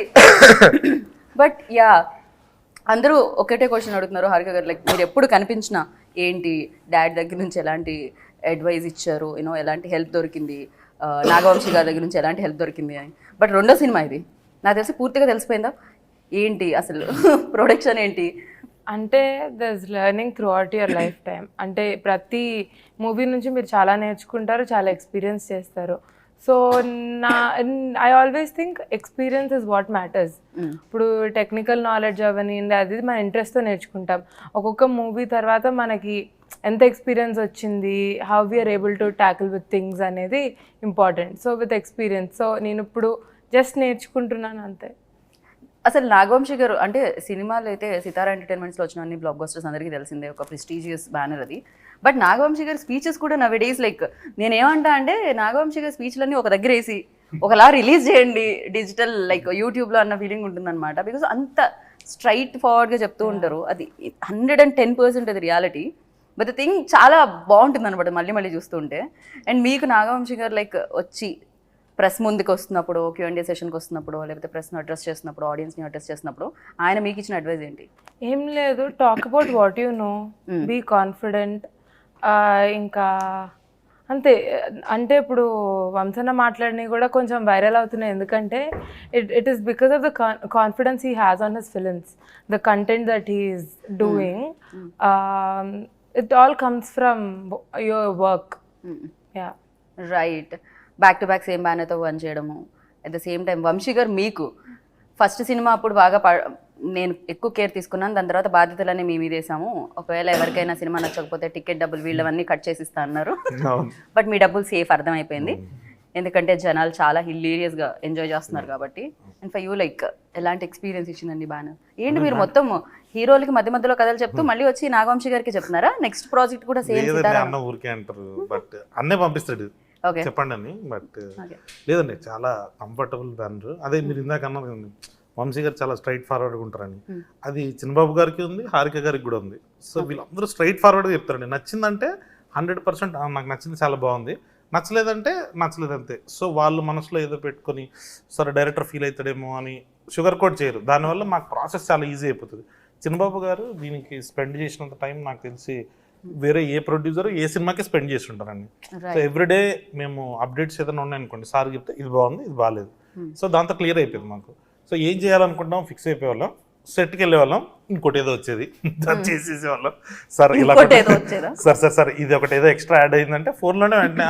బట్ యా అందరూ ఒకటే క్వశ్చన్ అడుగుతున్నారు హారిక గారు, లైక్ మీరు ఎప్పుడు కనిపించినా ఏంటి డాడ్ దగ్గర నుంచి ఎలాంటి అడ్వైజ్ ఇచ్చారు, యూనో ఎలాంటి హెల్ప్ దొరికింది, నాగవంశీ గారి దగ్గర నుంచి ఎలాంటి హెల్ప్ దొరికింది అని. బట్ రెండో సినిమా ఇది నాకు తెలిసి పూర్తిగా తెలిసిపోయిందా ఏంటి అసలు ప్రొడక్షన్ ఏంటి అంటే దర్స్ learning through out your life time. అంటే ప్రతి మూవీ నుంచి మీరు చాలా నేర్చుకుంటారు, చాలా ఎక్స్పీరియన్స్ చేస్తారు. So I always think experience is what matters. ఇప్పుడు టెక్నికల్ నాలెడ్జ్ అవన్నీ అది మన ఇంట్రెస్ట్తో నేర్చుకుంటాం. ఒక్కొక్క మూవీ తర్వాత మనకి ఎంత ఎక్స్పీరియన్స్ వచ్చింది, how we're able to tackle with things అనేది important. So with experience, so నేను ఇప్పుడు జస్ట్ నేర్చుకుంటున్నాను అంతే. అసలు నాగవంశీ గారు అంటే సినిమాలు అయితే సితారా ఎంటర్టైన్మెంట్స్లో వచ్చిన అన్ని బ్లాక్ బస్టర్స్ అందరికీ తెలిసిందే, ఒక ప్రెస్టీజియస్ బ్యానర్ అది. బట్ నాగవంశీ గారి స్పీచెస్ కూడా నవ్ డేస్ లైక్ నేనేమంటా అంటే నాగవంశీ గారి స్పీచ్లన్నీ ఒక దగ్గర వేసి ఒకలా రిలీజ్ చేయండి డిజిటల్ లైక్ యూట్యూబ్లో అన్న ఫీలింగ్ ఉంటుందన్నమాట. బికాస్ అంత స్ట్రైట్ ఫార్వర్డ్గా చెప్తూ ఉంటారు, అది 110% అది రియాలిటీ. బట్ ద థింగ్ చాలా బాగుంటుంది అనమాట మళ్ళీ మళ్ళీ చూస్తుంటే. అండ్ మీకు నాగవంశీ గారు లైక్ వచ్చి ప్రెస్ ముందుకు వస్తున్నప్పుడు, Q&A సెషన్కి వస్తున్నప్పుడు, లేకపోతే ప్రెస్ను అడ్రస్ చేస్తున్నప్పుడు, ఆడియన్స్ని అడ్రస్ చేస్తున్నప్పుడు ఆయన మీకు ఇచ్చిన అడ్వైజ్ ఏంటి? ఏం లేదు, talk about what you know, be confident. ఇంకా అంతే. అంటే ఇప్పుడు వంశన మాట్లాడినవి కూడా కొంచెం వైరల్ అవుతున్నాయి, ఎందుకంటే it is because of the confidence he has on his films, the content that he is doing. It all comes from your work. Yeah right. Back to back same బ్యానర్తో వర్క్ చేయడము, at the same time Vamsi గారు మీకు ఫస్ట్ సినిమా అప్పుడు బాగా నేను ఎక్కువ కేర్ తీసుకున్నాను, దాని తర్వాత బాధ్యతలన్నీ మీ మీద వేసాము, ఒకవేళ ఎవరికైనా సినిమా నచ్చకపోతే టికెట్ డబ్బులు వీళ్ళవన్నీ కట్ చేసి ఇస్తా అన్నారు. బట్ మీ డబ్బులు సేఫ్ అర్థమైపోయింది, ఎందుకంటే జనాలు చాలా హిల్లీరియస్గా ఎంజాయ్ చేస్తున్నారు కాబట్టి. అండ్ ఫర్ యూ లైక్ ఎలాంటి ఎక్స్పీరియన్స్ ఇచ్చిందండి బ్యానర్? ఏంటి మీరు మొత్తం హీరోలకి మధ్య మధ్యలో కథలు చెప్తూ మళ్ళీ వచ్చి నాగవంశీ గారికి చెప్తున్నారా నెక్స్ట్ ప్రాజెక్ట్ కూడా సేమ్? అన్న ఊరికే అంటారు, బట్ అన్నే పంపిస్తాడు చెప్పండి అని. బట్ లేదండి చాలా కంఫర్టబుల్ బ్యానర్. అదే మీరు ఇందాక అన్నారు కదండి వంశీ గారు చాలా స్ట్రైట్ ఫార్వర్డ్గా ఉంటారని, అది చిన్నబాబు గారికి ఉంది, హారిక గారికి కూడా ఉంది. సో వీళ్ళందరూ స్ట్రైట్ ఫార్వర్డ్గా చెప్తారండి. నచ్చిందంటే 100% నాకు నచ్చింది, చాలా బాగుంది, నచ్చలేదంటే నచ్చలేదు అంతే. సో వాళ్ళు మనసులో ఏదో పెట్టుకొని సరే డైరెక్టర్ ఫీల్ అవుతాడేమో అని షుగర్ కోట్ చేయరు, దానివల్ల మాకు ప్రాసెస్ చాలా ఈజీ అయిపోతుంది. చిన్నబాబు గారు దీనికి స్పెండ్ చేసినంత టైం నాకు తెలిసి వేరే ఏ ప్రొడ్యూసర్ ఏ సినిమాకి స్పెండ్ చేసి ఉంటారండి. సో ఎవ్రీడే మేము అప్డేట్స్ ఏదైనా ఉన్నాయనుకోండి, సార్ చెప్తే ఇది బాగుంది ఇది బాగాలేదు, సో దాంతో క్లియర్ అయిపోయింది మాకు. సో ఏం చేయాలనుకుంటాం ఫిక్స్ అయిపోయేవాళ్ళం, సెట్కి వెళ్ళేవాళ్ళం, ఇంకోటి ఏదో వచ్చేది అది చేసేసేవాళ్ళం. సార్ ఇలా సార్ ఇది ఒకటి ఏదో ఎక్స్ట్రా యాడ్ అయిందంటే ఫోన్లోనే వెంటనే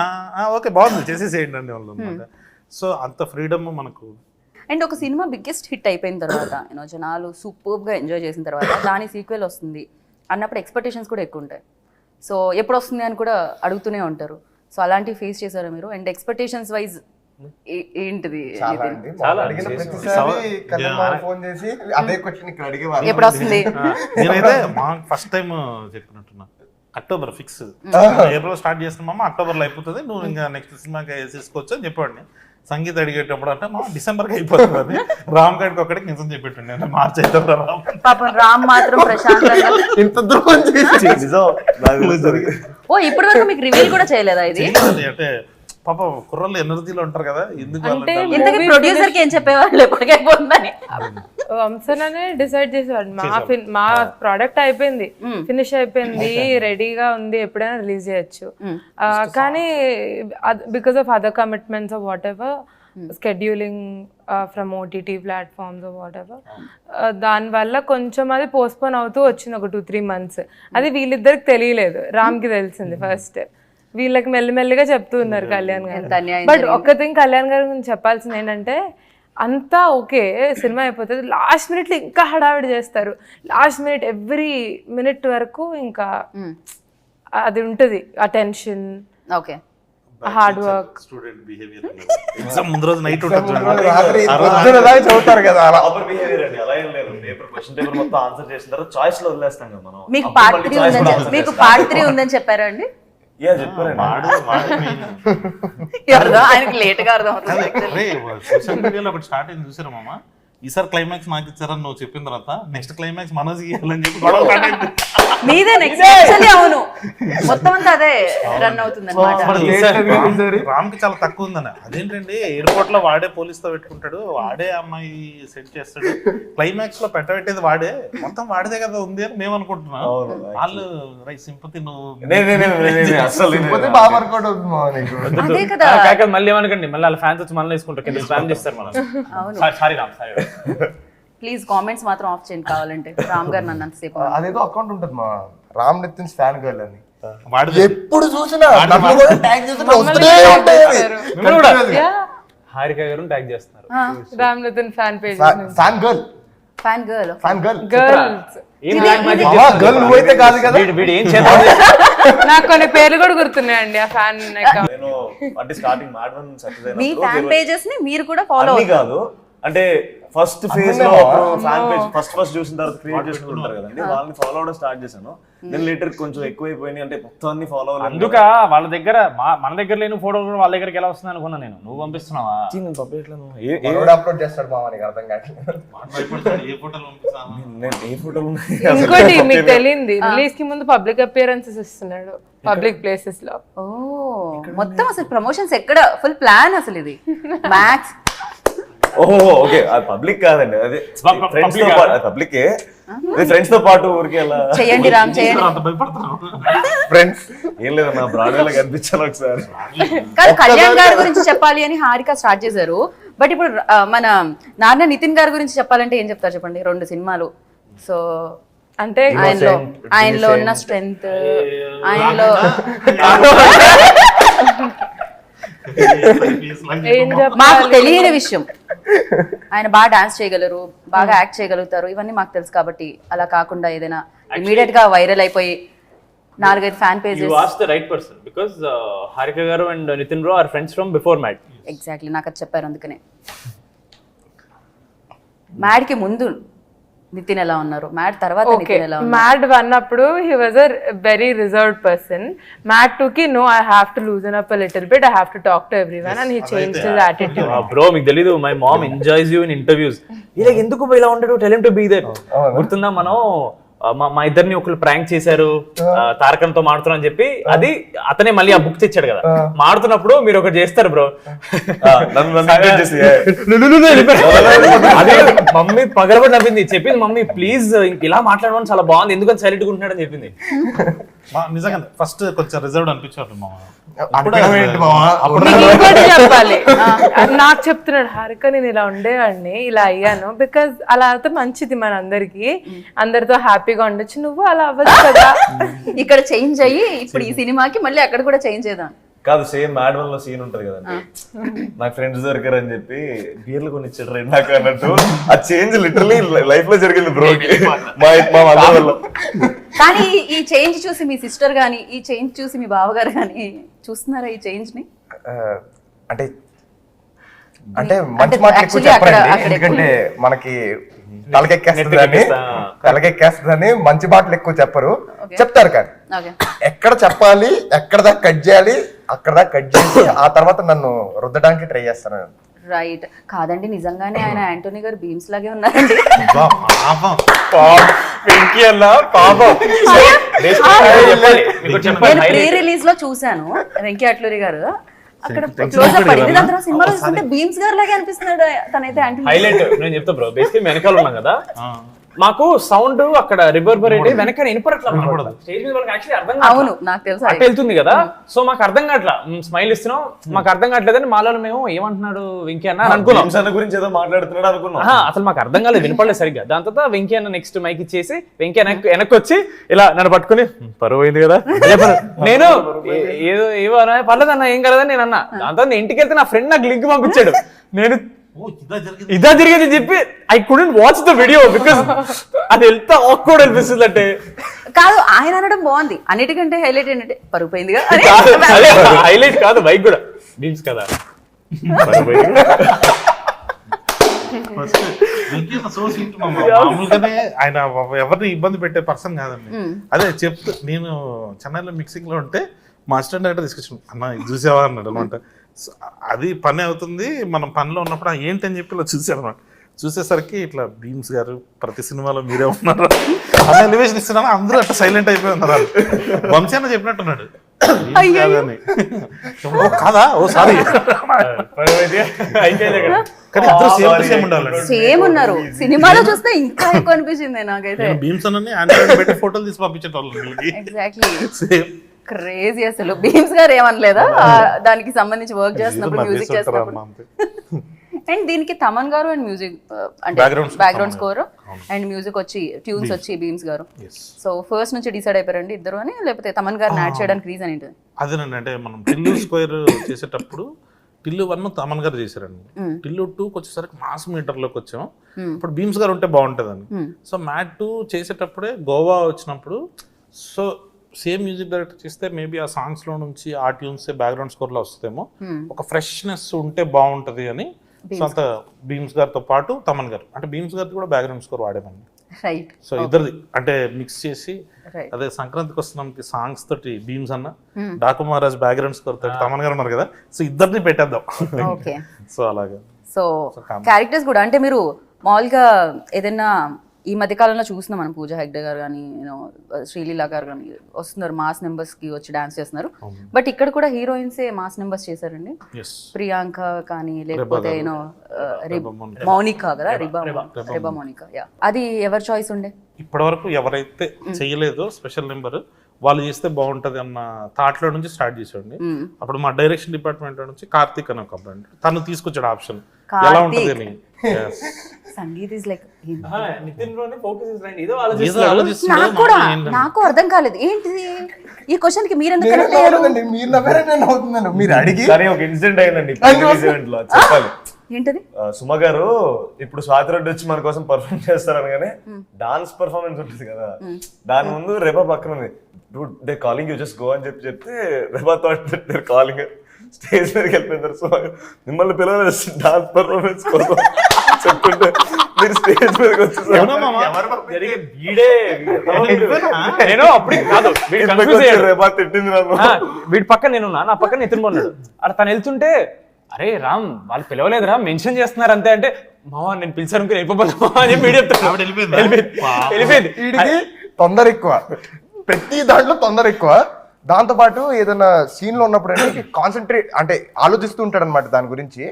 ఓకే బాగుంది చేసేసేయండి అండి వాళ్ళు అనమాట. సో అంత ఫ్రీడమ్ మనకు. అండ్ ఒక సినిమా బిగ్గెస్ట్ హిట్ అయిపోయిన తర్వాత జనాలు సూపర్గా ఎంజాయ్ చేసిన తర్వాత దాని సీక్వెల్ వస్తుంది అన్నప్పుడు ఎక్స్పెక్టేషన్స్ కూడా ఎక్కువ ఉంటాయి. సో ఎప్పుడు వస్తుంది అని కూడా అడుగుతూనే ఉంటారు. సో అలాంటివి ఫేస్ చేశారా మీరు? అండ్ ఎక్స్పెక్టేషన్స్ వైజ్ ఏంటిది? ఎప్పుడు వస్తుంది? నేనైతే మా ఫస్ట్ టైం చెప్పినట్టున్నా అక్టోబర్ ఫిక్స్, ఏప్రిల్ స్టార్ట్ చేస్తున్నామా అక్టోబర్లో అయిపోతుంది, నువ్వు ఇంకా నెక్స్ట్ సినిమాకి వేసేసుకోవచ్చు అని చెప్పాడు. సంగీత అడిగేటప్పుడు అంటే మా డిసెంబర్కి అయిపోతుంది, రామ్ గడికి ఒకటికి నిజం చెప్పేటండి అంటే మార్చి అయితే పాపం రామ్ మాత్రం ప్రశాంతంగా ఇంత దూరం ఓ ఇప్పటి వరకు మీకు రివీల్ కూడా చేయలేదా ఇది? అంటే పాప కుర్రలు ఎనర్జీలో ఉంటారు కదా, ఎందుకు ఇంతకీ ప్రొడ్యూసర్ కి ఏం చెప్పేవాళ్ళు ఎప్పటికైపోతుందని? వంశననే డిసైడ్ చేసేవాడు. మా ప్రోడక్ట్ అయిపోయింది, ఫినిష్ అయిపోయింది, రెడీగా ఉంది, ఎప్పుడైనా రిలీజ్ చేయొచ్చు. కానీ because of other commitments of what ever, scheduling from OTT platforms of what ever, దానివల్ల కొంచెం అది పోస్ట్పోన్ అవుతూ వచ్చింది ఒక 2-3 months. అది వీళ్ళిద్దరికి తెలియలేదు, రామ్కి తెలిసింది ఫస్ట్. వీళ్ళకి మెల్లిమెల్లిగా చెప్తూ ఉన్నారు కళ్యాణ్ గారు. బట్ ఒక్క థింగ్ కళ్యాణ్ గారి గురించి చెప్పాల్సింది ఏంటంటే, అంతా ఓకే సినిమా అయిపోతుంది, లాస్ట్ మినిట్లో ఇంకా హడావిడి చేస్తారు. లాస్ట్ మినిట్ ఎవ్రీ మినిట్ వరకు ఇంకా అది ఉంటుంది, ఆ tension, okay hard work. Student behaviour exam ముందు రోజు నైట్ ఉంటుంది చదువుతారు కదా అలా. ప్రాపర్ బిహేవియర్ అండి, అలా ఏం లేదు. పేపర్ క్వశ్చన్ పేపర్ మొత్తం ఆన్సర్ చేసిన తర్వాత చాయిస్ లో వదిలేస్తాం కదా మనం. మీకు పార్ట్ 3 ఉందని చెప్పారా అండి? చెప్పారండి. ఆయనకి లేట్ గా అర్థం అవుతుంది. సోషల్ మీడియాలో ఒకటి స్టార్ట్ అయింది చూసారా మామ, ఈసారి క్లైమాక్స్ నాకు ఇచ్చారని నువ్వు చెప్పిన తర్వాత నెక్స్ట్ క్లైమాక్స్ మనోజ్ ఇవ్వాలని చెప్పి గొడవ స్టార్ట్ అయింది. మీదే నెక్స్ట్ అవును, మొత్తం అంతా అదే రన్ అవుతుంది అనమాట. రామ్కి చాలా తక్కువ ఉందని. అదేంటండి ఎయిర్పోర్ట్ లో వాడే పోలీస్ తో పెట్టుకుంటాడు, వాడే అమ్మాయి సెట్ చేస్తాడు, క్లైమాక్స్ లో పెట్టబెట్టేది వాడే, మొత్తం వాడిదే కదా ఉంది అని మేము అనుకుంటున్నాం. వాళ్ళు సింపతి అదే కదా. మళ్ళీ ఏమనకండి, మళ్ళీ వాళ్ళ ఫ్యాన్స్ వచ్చి మళ్ళీ వేసుకుంటారు, కింద స్పామ్ చేస్తారు మనం. Sorry Ram, sorry. Please comments మాత్రం ఆఫ్ చేయండి కావాలంటే. రామ్ గారు నన్ను అంతసేపు అదేదో అకౌంట్ ఉంటుంది మా రామ్ నితిన్ ఫ్యాన్ గర్ల్ అని, వాడు ఎప్పుడు చూసినా హారిక గారు ట్యాగ్ చేస్తున్నారు. Ram Nithin fan page, fan girl, fan girl, fan girl, girls. Girl నువ్వైతే కాదు కదా. వీడు ఏం చేద్దాం, నాకు కొన్ని పేర్లు కూడా గుర్తున్నాయండి ఆ ఫ్యాన్. నేను అంటే స్టార్టింగ్ మ్యాడ్ వన్ సక్సెస్ మీ అయినప్పుడు ఫ్యాన్ పేజెస్ ని మీరు కూడా ఫాలో అన్ని కాదు, అంటే ఫస్ట్ ఫేజ్ లో ఫ్యాన్ పేజ్ ఫస్ట్ చూసిన తర్వాత క్రియేట్ చేసుకుంటారు కదండి, వాళ్ళని ఫాలో అవడం స్టార్ట్ చేశాను. దెన్ లేటర్ కొంచెం ఎక్కువైపోయినాయి, అంటే మొత్తం అన్ని ఫాలో అవ్వాలి. అందుక వాళ్ళ దగ్గర మన దగ్గర లేని ఫోటో వాళ్ళ దగ్గరికి ఎలా వస్తుంది అనుకున్నా నేను. నువ్వు పంపిస్తున్నావా? నేను పంపించలేను. అప్లోడ్ చేస్తాడు మామ, నీకు అర్థం కావట్లేదు. ఏ ఫోటోలు పంపిస్తాను నేను ఏ ఫోటోలు ఇంకోటి మీకు తెలియంది, రిలీజ్ కి ముందు పబ్లిక్ అపియరెన్సెస్ ఇస్తున్నాడు పబ్లిక్ ప్లేసెస్ లో. ఓ మొత్తం అసలు ప్రమోషన్స్ ఎక్కడ, ఫుల్ ప్లాన్ అసలు ఇది మ్యాక్స్. ఓహో ఓకే, అది పబ్లిక్ కాదండి, అదే ఫ్రెండ్స్ తో పాటు, పబ్లికే ఫ్రెండ్స్ తో పాటు ఊరికి అలా చేయండి రామ్ చేయండి. అంత భయపడుతున్నావు? ఫ్రెండ్స్ ఏం లేదు, నా బ్రాడ్వేలో కనిపించాను ఒకసారి. కాదు, కళ్యాణ్ గారి గురించి చెప్పాలి అని హారిక స్టార్ట్ చేశారు. బట్ ఇప్పుడు మన నాన్న నితిన్ గారి గురించి చెప్పాలంటే ఏం చెప్తారు చెప్పండి? 2 సినిమాలు. సో అంటే ఆయనలో ఉన్న స్ట్రెంగ్త్, ఆయనలో మాకు తెలియని విషయం, ఆయన బాగా డాన్స్ చేయగలరు, బాగా యాక్ట్ చేయగలుగుతారు, ఇవన్నీ మాకు తెలుసు. కాబట్టి అలా కాకుండా ఏదైనా ఇమీడియట్ గా వైరల్ అయిపోయి 4-5 fan pages. You asked the right person because Harika garu and Nitin bro are friends from before Mad. Exactly, నాకు అది చెప్పారు అందుకనే. మ్యాడ్ కి ముందు నితిన్ ఎలా ఉన్నారు, మ్యాడ్ తర్వాత నితిన్ ఎలా ఉన్నారు? మ్యాడ్ 1 అప్పుడు he was a very reserved person. Mad 2 కి no, I have to loosen up a little bit, I have to talk to everyone, and he changed his attitude. Bro, మీకు తెలీదు, my mom enjoys you in interviews. ఇలా ఎందుకు ఇలా ఉంటాడు, tell him to be there. గుర్తుందా, మనం మా ఇద్దరిని ఒకళ్ళు ప్రాంక్ చేశారు, తారకంతో మాడుతున్నా అని చెప్పి, అది అతనే మళ్ళీ ఆ బుక్ తెచ్చాడు కదా. మాడుతున్నప్పుడు మీరు ఒకటి చేస్తారు బ్రో, అదే మమ్మీ పగలబడి నవ్వింది, చెప్పింది మమ్మీ ప్లీజ్ ఇలా మాట్లాడమని చాలా బాగుంది, ఎందుకని సైలెంట్ గా ఉంటున్నాడు అని చెప్పింది. నిజంగా ఫస్ట్ కొంచెం రిజర్వ్డ్ అనిపించాడు మా అనుకోవడం ఏంటి మావా? నీకు ఇంకోటి చెప్పాలి. నాకు చెప్తున్నాడు హారిక నేను ఇలా ఉండేవాడిని ఇలా అయ్యాను బికాజ్ అలా అయితే మంచిది మన అందరికి, అందరితో హ్యాపీగా ఉండొచ్చు. నువ్వు అలా అవ్వచ్చు కదా. ఇక్కడ చేంజ్ అయ్యి ఇప్పుడు ఈ సినిమాకి మళ్ళీ అక్కడ కూడా చేంజ్ చేద్దాం. కాదు, సేమ్ మ్యాడ్ వన్ లో సీన్ ఉంటది కదండి, నాకు ఫ్రెండ్స్ దొరికారు అని చెప్పి బీర్లు కొని ఇచ్చాడు రెండు నాకు అన్నట్టు. ఆ చేంజ్ లిటరలీ లైఫ్ లో జరిగింది బ్రోకి మా అందరి వల్ల. కానీ ఈ చేంజ్ చూసి మీ సిస్టర్ గానీ, ఈ చేంజ్ చూసి మీ బావగారు గానీ చూస్తున్నారా ఈ చేంజ్ ని? అంటే అంటే మంచి మాట ఎక్కువ actually చెప్పరండి, అక్కడ ఎందుకంటే మనకి తలకెక్కేస్తుందని మంచి మాటలు ఎక్కువ చెప్పరు, చెప్తారు కానీ ఓకే ఎక్కడ చెప్పాలి ఎక్కడ దాకా కట్ చేయాలి అక్కడ దాకా కట్ చేసి ఆ తర్వాత నన్ను రుద్దడానికి ట్రై చేస్తాను. రైట్. కాదండి నిజంగానే ఆయన యాంటోనీ గారు బీమ్స్ లాగే ఉన్నారండి. వెంకీ అన్న పాపం చెప్పాలి మీకు చెప్పాలి. నేను ప్రీ రిలీజ్ లో చూసాను వెంకీ అట్లూరి గారు అక్కడ క్లోజ్ అప్ పడింది, దాని తర్వాత సినిమాలో చూస్తుంటే బీమ్స్ గారు లాగే అనిపిస్తున్నాడు తనైతే యాంటోనీ. హైలైట్ నేను చెప్తా బ్రో, బేసిక్లీ వెనకాల ఉన్నాం కదా, మాకు సౌండ్ అక్కడ రివర్బరేట్ వెనక వినపడట్లా. స్టేజ్ మీద వాళ్ళకి యాక్చువల్లీ అర్థం కాదు. అవును నాకు తెలుసు. అట్ట వెళ్తుంది కదా, సో మాకు అర్థం కావట్లా, స్మైల్ ఇస్తున్నాం మాకు అర్థం కావట్లేదని మాలో మేము ఏమంటున్నాడు వెంకీ అన్న అని అనుకున్నాం. అన్న గురించి ఏదో మాట్లాడుతున్నాడు అనుకున్నాం. అసలు మాకు అర్థం కాలేదు, వినపడలేదు సరిగ్గా. దాని తర్వాత వెంకీ అన్న నెక్స్ట్ మైక్ ఇచ్చేసి వెంకీ వెనక్కి వచ్చి ఇలా నన్ను పట్టుకుని పరువు అయింది కదా నేను ఏదో ఏవో పర్లేదన్న ఏం కలదని నేను అన్నా. దాని తర్వాత ఇంటికి వెళ్తే నా ఫ్రెండ్ నాకు లింక్ పంపించాడు, నేను ఇదా జరిగేది చెప్పి I couldn't watch the video because అది ఎంత ఆక్వర్డ్ అనిపిస్తుంది అంటే. కాదు ఆయన అనడం బాగుంది, అన్నిటికంటే హైలైట్ ఏంటంటే పరుగు పోయిందిగా. హైలైట్ కాదు బైక్ కూడా బీమ్స్ కదా. మామూలుగానే ఆయన ఎవరిని ఇబ్బంది పెట్టే పర్సన్ కాదండి. అదే చెప్తూ నేను చెన్నైలో మిక్సింగ్ లో ఉంటే మా అసిస్టెంట్ డైరెక్టర్ తీసుకొచ్చాను, అన్న ఇది చూసావా అన్నాడు అనమాట. అది పని అవుతుంది, మనం పనిలో ఉన్నప్పుడు ఏంటి అని చెప్పి ఇలా చూసాను అనమాట. చూసేసరికి ఇట్లా బీమ్స్ గారు ప్రతి సినిమాలో మీరే ఉన్నారు అన్న ఎలివేషన్ ఇస్తున్నాను, అందరూ అట్లా సైలెంట్ అయిపోయి ఉన్నారు. వంశీ అన్న చెప్పినట్టున్నాడు కాదా, ఓ సారీ సేమ్ ఉన్నారు. సినిమాలో చూస్తే ఇంకా ఎక్కువ అనిపించింది నాకైతే. బీమ్స్ అన్న ఆండ్రాయిడ్ పెట్టి ఫోటోలు తీసి పంపించేటోళ్ళు. Exactly crazy. అసలు బీమ్స్ గారు ఏమనలేదా దానికి సంబంధించి వర్క్ చేస్తున్నప్పుడు, మ్యూజిక్ చేస్తున్నప్పుడు? అండ్ దీనికి తమన్ గారు అండ్ మ్యూజిక్ అంటే బ్యాక్గ్రౌండ్ స్కోర్ అండ్ మ్యూజిక్ వచ్చి ట్యూన్స్ వచ్చి బీమ్స్ గారు. సో ఫస్ట్ నుంచి డిసైడ్ అయిపోయారండి ఇద్దరు అని, లేకపోతే తమన్ గారిని యాడ్ చేయడానికి రీజన్ ఏంటి? అదేనండి, అంటే మనం టిల్లు స్క్వేర్ చేసేటప్పుడు టిల్లు 1 తమన్ గారు చేశారండి, టిల్లు 2 వచ్చేసరికి మాస్ మీటర్లోకి వచ్చాం. ఇప్పుడు బీమ్స్ గారు ఉంటే బాగుంటుందని. సో మ్యాట్ 2 చేసేటప్పుడే గోవా వచ్చినప్పుడు, సో సేమ్ మ్యూజిక్ డైరెక్టర్ చేస్తే మేబీ ఆ సాంగ్స్ లో నుంచి ఆ ట్యూన్స్ బ్యాక్గ్రౌండ్ స్కోర్ లో వస్తుందేమో, ఒక ఫ్రెష్నెస్ ఉంటే బాగుంటది అని. సో అంత బీమ్స్ గారితో పాటు తమన్ గారు, అంటే బీమ్స్ గారితో కూడా బ్యాక్గ్రౌండ్ స్కోర్ వాడేమని. రైట్. సో ఇద్దరిది అంటే మిక్స్ చేసి, అదే సంక్రాంతికి వస్తున్నాం సాంగ్స్ తోటి బీమ్స్ అన్న, డాకు మహారాజ్ బ్యాక్గ్రౌండ్ స్కోర్ తోటి తమన్ గారు ఉన్నారు కదా, సో ఇద్దరిని పెట్టేద్దాం. సో అలాగా. సో క్యారెక్టర్స్ కూడా అంటే మీరు మామూలుగా ఏదైనా ఈ మధ్య కాలంలో చూస్తున్నాం మనం, పూజా హెగ్డే గారు కానీ శ్రీలీల గారు కానీ వస్తున్నారు, మాస్ నెంబర్స్ కి వచ్చి డాన్స్ చేస్తున్నారు. బట్ ఇక్కడ కూడా హీరోయిన్సే మాస్ నెంబర్స్ చేశారండి. ప్రియాంక కానీ లేకపోతే మౌనిక కదా, రిబా మౌనిక. అది ఎవరి చాయిస్ ఉండే? ఇప్పటి వరకు ఎవరైతే చేయలేదో స్పెషల్ నెంబర్ వాళ్ళు చేస్తే బాగుంటది అన్న థాట్ లో నుంచి స్టార్ట్ చేసాండి. అప్పుడు మా డైరెక్షన్ డిపార్ట్మెంట్ నుంచి కార్తీక్ అని ఒక అబ్బాయి తను తీసుకొచ్చాడు ఆప్షన్ ఎలా ఉంటది అని. సంగీత్ ఇస్ లైక్ నాకు అర్థం కాలేదు ఏంటిది ఈ క్వశ్చన్ కి మీరు ఎందుకు కనెక్ట్ అయ్యారు? మీరు అడిగి ఒక ఇన్సిడెంట్ అయిందండి ఈవెంట్ లో, చెప్పాలి. ఏంటది? సుమ గారు ఇప్పుడు స్వాతి రెడ్డి వచ్చి మన కోసం పర్ఫార్మ్ చేస్తారు అనగానే డాన్స్ పర్ఫార్మెన్స్ ఉంటుంది కదా, దాని ముందు రెబా పక్కన ఉంది, they calling you just go అని చెప్తే Reba thought they calling, stage మీదకి వెళ్ళిపోయినారు. సో మిమ్మల్ని పిలవలేదు డాన్స్ పర్ఫార్మెన్స్ కోసం చెప్తుంటే మీరు స్టేజ్ మీదకి వచ్చేసారు. వీడి పక్కన నేను నా పక్కన నితిన్ ఉన్నాడు, అక్కడ తను వెళ్తుంటే అరే రామ్ వాళ్ళు పిలవలేదురా మెన్షన్ చేస్తున్నారు అంతే అంటే, మావా నేను పిలిచాను వెళ్ళిపోతాను అని చెప్పి వెళ్ళిపోయింది. వీడికి తొందర ఎక్కువ, ప్రతి దాంట్లో తొందర ఎక్కువ. దాంతో పాటు ఏదైనా సీన్ లో ఉన్నప్పుడు అంటే కాన్సన్ట్రేట్ అంటే ఆలోచిస్తూ ఉంటాడు అనమాట, దాని గురించి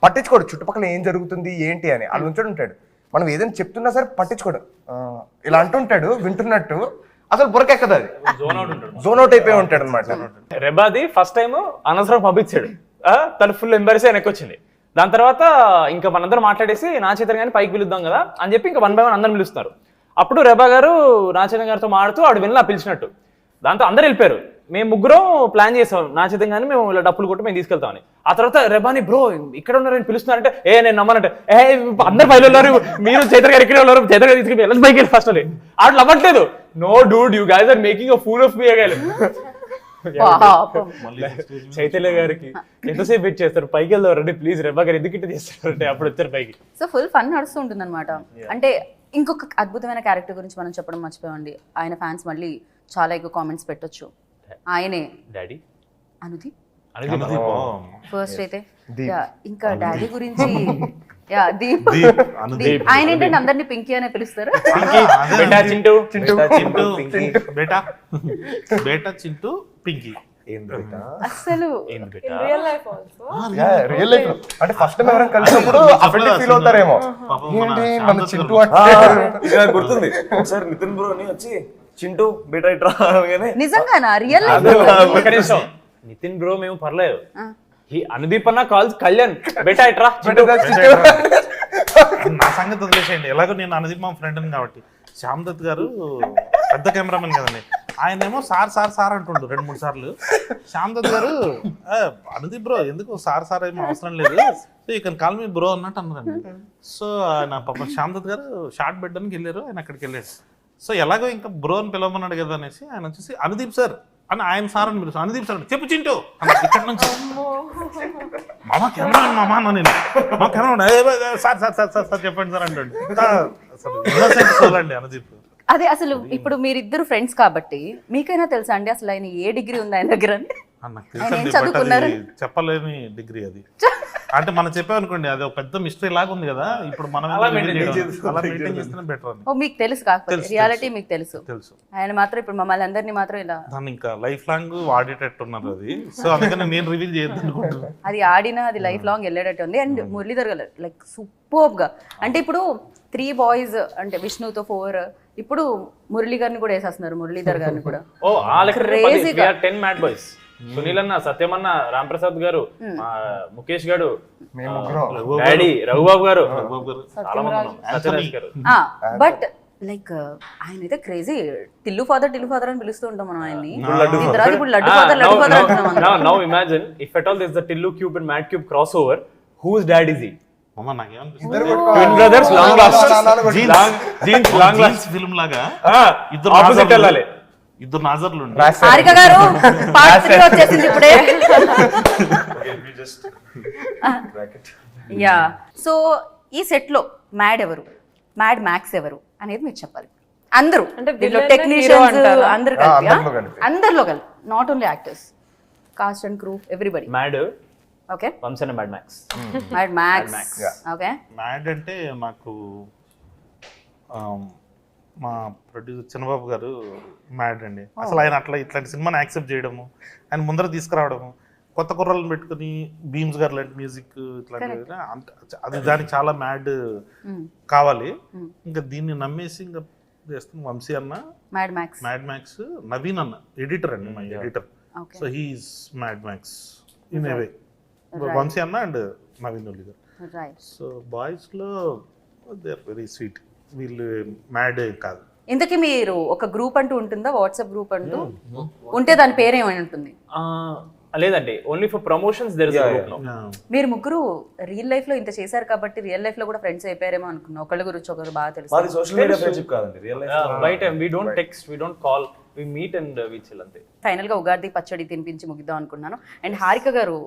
పట్టించుకోడు, చుట్టుపక్కల ఏం జరుగుతుంది ఏంటి అని ఆలోచించాడు ఉంటాడు. మనం ఏదైనా చెప్తున్నా సరే పట్టించుకోడు, ఇలా అంటుంటాడు వింటున్నట్టు, అసలు బుర్రకెక్కదు అది, జోన్ అవుట్ ఉంటాడు. జోన్ అవుట్ అయిపోయి ఉంటాడు అనమాట. రెబాది ఫస్ట్ టైం అనవసరం పంపించాడు, తను ఫుల్ ఎంబరెస్ వెనక్కి వచ్చింది. దాని తర్వాత ఇంకా మనందరం మాట్లాడేసి నా చేతను కానీ పైకి పిలుద్దాం కదా అని చెప్పి ఇంకా 1 by 1 అందరం పిలుస్తున్నారు. అప్పుడు రెబా గారు నా చేతన్ గారితో మాడుతూ ఆడు వెళ్ళి పిలిచినట్టు. దాంతో అందరు వెళ్ళిపోయారు. మేము ముగ్గురం ప్లాన్ చేసాం నా చేతం కానీ మేము ఇలా డప్పులు కొట్టి మేము తీసుకెళ్తామని. ఆ తర్వాత రెబాని బ్రో ఇక్కడ ఉన్నారని పిలుస్తున్నారంటే నేను నమ్మనంటే అందరు పైలు ఉన్నారు, మీరు చైతన్ గారు ఇక్కడే ఉన్నారు, చైతన్ గారు తీసుకెళ్ళి వెళ్ళి పైకి వెళ్ళి ఫస్ట్ అని ఆడు నవ్వట్లేదు. No dude you guys are making a fool of me again. Chaitanya గారికి ఎంతసేపు వెయిట్ చేస్తారు, పైకి వెళ్దాం ప్లీజ్ రెబా గారు ఎందుకు ఇట్లా చేస్తారంటే అప్పుడు వచ్చారు పైకి. సో ఫుల్ ఫన్ నడుస్తూ ఉంటుంది అనమాట. అంటే ఇంకొక అద్భుతమైన క్యారెక్టర్ గురించి మనం చెప్పడం మర్చిపోయండి. ఆయన ఫ్యాన్స్ మళ్ళీ చాలా ఎక్కువ కామెంట్స్ పెట్టొచ్చు. ఆయనే డాడీ అనుదీప్ అనుదీప్. ఫస్ట్ అయితే దీప్. Yeah, ఇంకా డాడీ గురించి దీప్. అనుదీప్. ఆయన ఏంటంటే అందరినీ పింకీ అనే పిలుస్తారు. బేటా చింటూ బేటా చింటూ పింకీ. అసలు real life also real life అంటే ఫస్ట్ టైం ఎవరైనా కలిసినప్పుడు అఫెండ్ ఫీల్ అవుతారేమో, ఏంటి మన చింటూ అంటే గుర్తుంది ఒకసారి నితిన్ బ్రో అని వచ్చి చింటూ బేటా ఇట్రా అనగానే నిజంగానా రియల్ లైఫ్? నితిన్ బ్రో మేము పర్లేదు, అనుదీప్ అన్న కాల్స్ కళ్యాణ్ బేటా ఇట్రా నా సంగతి వదిలేసేయండి. ఎలాగో నేను అనుదీప్ మా ఫ్రెండ్ కాబట్టి. శ్యామ్ దత్ గారు పెద్ద కెమెరామెన్ కదండి, ఆయన ఏమో సార్ సార్ సార్ అంటుండు 2-3 సార్లు. శ్యామ్ దత్ గారు అనుదీప్ బ్రో ఎందుకు సార్ సార్ ఏమో అవసరం లేదు, so you can call me bro అన్నట్టు అన్నారండి. సో ఆయన పాప శ్యామ్ దత్ గారు షార్ట్ పెట్టడానికి వెళ్ళారు, ఆయన అక్కడికి వెళ్ళారు. సో ఎలాగో ఇంకా బ్రో అని పిలవమన్నాడు కదా అనేసి ఆయన వచ్చేసి అనుదీప్ సార్ అని ఆయన సార్ అని పిలుస్తాను. అనుదీప్ సార్ చెప్పు చింటూ ఇక్కడ నుంచి మామ కెమెరా మామ అన్న నేను మా camera sir sir sir sir sir చెప్పండి సార్ అంటండి. అసలు అండి అనుదీప్. అదే అసలు ఇప్పుడు మీరిద్దరు ఫ్రెండ్స్ కాబట్టి మీకైనా తెలుసా అండి అసలు ఆయన ఏ డిగ్రీ ఉంది ఆయన దగ్గర అని? నాకు ఆయన ఏం తెలుసండి, చదువుకున్నారు? బట్ అది చెప్పలేని డిగ్రీ అది. అంటే మనం చెప్పామనుకోండి అది ఒక పెద్ద మిస్టరీ లాగా ఉంది కదా, ఇప్పుడు మనం అలా మెయింటైన్ చేస్తేనే బెటర్ అని ఓ మీకు తెలుసు, కాకపోతే రియాలిటీ మీకు తెలుసు. తెలుసు. ఆయన మాత్రం ఇప్పుడు మమ్మల్ని అందరినీ మాత్రం ఇలా దాన్ని ఇంకా లైఫ్ లాంగ్ వాడేటట్టు ఉన్నారు అది. సో అందుకని నేను రివీల్ చేయొద్దు అనుకుంటున్నాను. అది ఆడినా అది లైఫ్ లాంగ్ వెళ్ళేటట్టు ఉంది. అండ్ మురళీధర్ గారు లైక్ సూపర్బ్ గా, అంటే ఇప్పుడు 3 బాయ్స్ అంటే విష్ణుతో 4, ఇప్పుడు మురళీ గారిని కూడా వేసేస్తున్నారు, మురళీధర్ గారిని కూడా. ఓ Crazy గా. 10 మ్యాడ్ బాయ్స్, సునీల్ అన్న, సత్యం అన్న, రామ్ ప్రసాద్ గారు, ముఖేష్ గారు, డాడీ రఘుబాబు గారు, చాలా మంది ఉన్నాం, సత్యరాజ్ గారు. బట్ లైక్ ఆయన అయితే క్రేజీ. టిల్లు ఫాదర్ అని పిలుస్తూ ఉంటాం మనం ఆయన్ని. దీని తర్వాత ఇప్పుడు లడ్డు ఫాదర్ అంటున్నాం మనం. Now imagine if at all there's the Tillu Cube and Mad Cube crossover, whose dad is he? అమ్మ నాకేమనిపిస్తుంది Twin brothers long last. Jeans long last film లాగా ఇద్దరు opposite వెళ్ళాలి. ఇద్దరు నాజర్లు ఉండి హారిక గారు పార్ట్ 3 వచ్చేసింది ఇప్పుడే. యా, సో ఈ సెట్ లో మ్యాడ్ ఎవరు, మ్యాడ్ మ్యాక్స్ ఎవరు అనేది మీరు చెప్పాలి. అందరూ అంటే దీంట్లో villain hero టెక్నీషియన్స్ అంటారా? అందరు కలిపి, అందరిలో కలిపి. అందరిలో కలిపి, not only actors, cast and crew, everybody. Mad, okay, వంశన Mad Max. Mad Max. Okay, Mad అంటే నాకు మా ప్రొడ్యూసర్ చిన్నబాబు గారు మ్యాడ్ అండి. అసలు ఆయన అట్లా ఇట్లాంటి సినిమాని యాక్సెప్ట్ చేయడము, ఆయన ముందర తీసుకురావడము, కొత్త కుర్రలను పెట్టుకుని బీమ్స్ గారు లాంటి మ్యూజిక్ ఇట్లాంటివి, అది దానికి చాలా మ్యాడ్ కావాలి. ఇంకా దీన్ని నమ్మేసి ఇంకా చేస్తున్న వంశీ అన్న, Mad Max. Mad Max, Naveen అన్న ఎడిటర్ అండి, మా editor. Okay. So he's Mad Max in a way. Vamsi and Naveen నవీన్ ఒలి గారు. రైట్. సో బాయ్స్ లో దే ఆర్ వెరీ స్వీట్. వీళ్ళు మ్యాడ్ కాదు. ఇంతకీ మీరు ఒక గ్రూప్ అంటూ ఉంటుందా, వాట్సాప్ గ్రూప్ అంటూ ఉంటే దాని పేరు ఏమై ఉంటుంది? లేదండి, only for promotions there is a group now. మీరు ముగ్గురు రియల్ లైఫ్ లో ఇంత చేశారు కాబట్టి రియల్ లైఫ్ లో కూడా ఫ్రెండ్స్ అయిపోయారేమో అనుకున్నా. ఒకళ్ళ గురించి ఒకరు బాగా తెలుసు. మాది సోషల్ మీడియా ఫ్రెండ్షిప్ కాదండి, రియల్ లైఫ్ బయట we don't text, we don't call, we meet and we chill అంతే. ఫైనల్ గా ఉగాది పచ్చడి తినిపించి ముగిద్దాం అనుకున్నాను. అండ్ హారిక గారు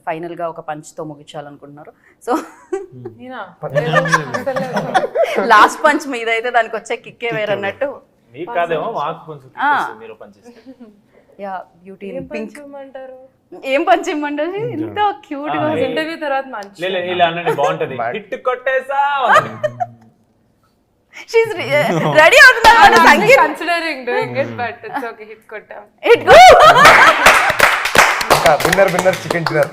ఫైనల్ గా ఒక పంచ్ తో ముగించాలనుకుంటున్నారు. సో నేనా? లాస్ట్ పంచ్ మీదైతే దానికి వచ్చే కిక్కే వేరన్నట్టు. మీకు కాదేమో, మాకు కొంచెం kick వస్తుంది మీరు పనిచేస్తే. Yeah, beauty pink. ఏమంటారు? ఏం పంచ్ ఇమ్మంటారు? ఇంత క్యూట్ గా. ఇంటర్వ్యూ తర్వాత మంచి లేదు ఇలా అనండి, బాగుంటది. హిట్ కొట్టేసా షీస్ రెడీ అవుతున్నారు sangeet. Considering doing it, but it's okay. Hit కొట్టాం. Winner chicken dinner.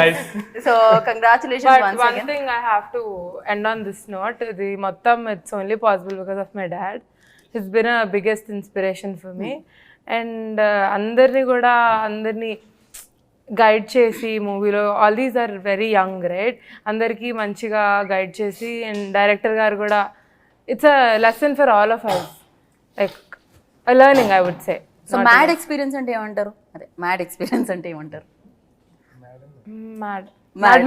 Nice. So congratulations But once one again. thing I have to end on this note, the మొత్తం it's only possible because of my dad. He's been a biggest inspiration for me. And అందరినీ గైడ్ చేసి మూవీలో all these are very young right, అందరికీ మంచిగా గైడ్ చేసి, అండ్ డైరెక్టర్ గారు కూడా it's a lesson for all of us, like learning I would say. So mad experience అంటే ఏమంటారు? అదే మ్యాడ్ ఎక్స్పీరియన్స్ అంటే ఏమంటారు? Mad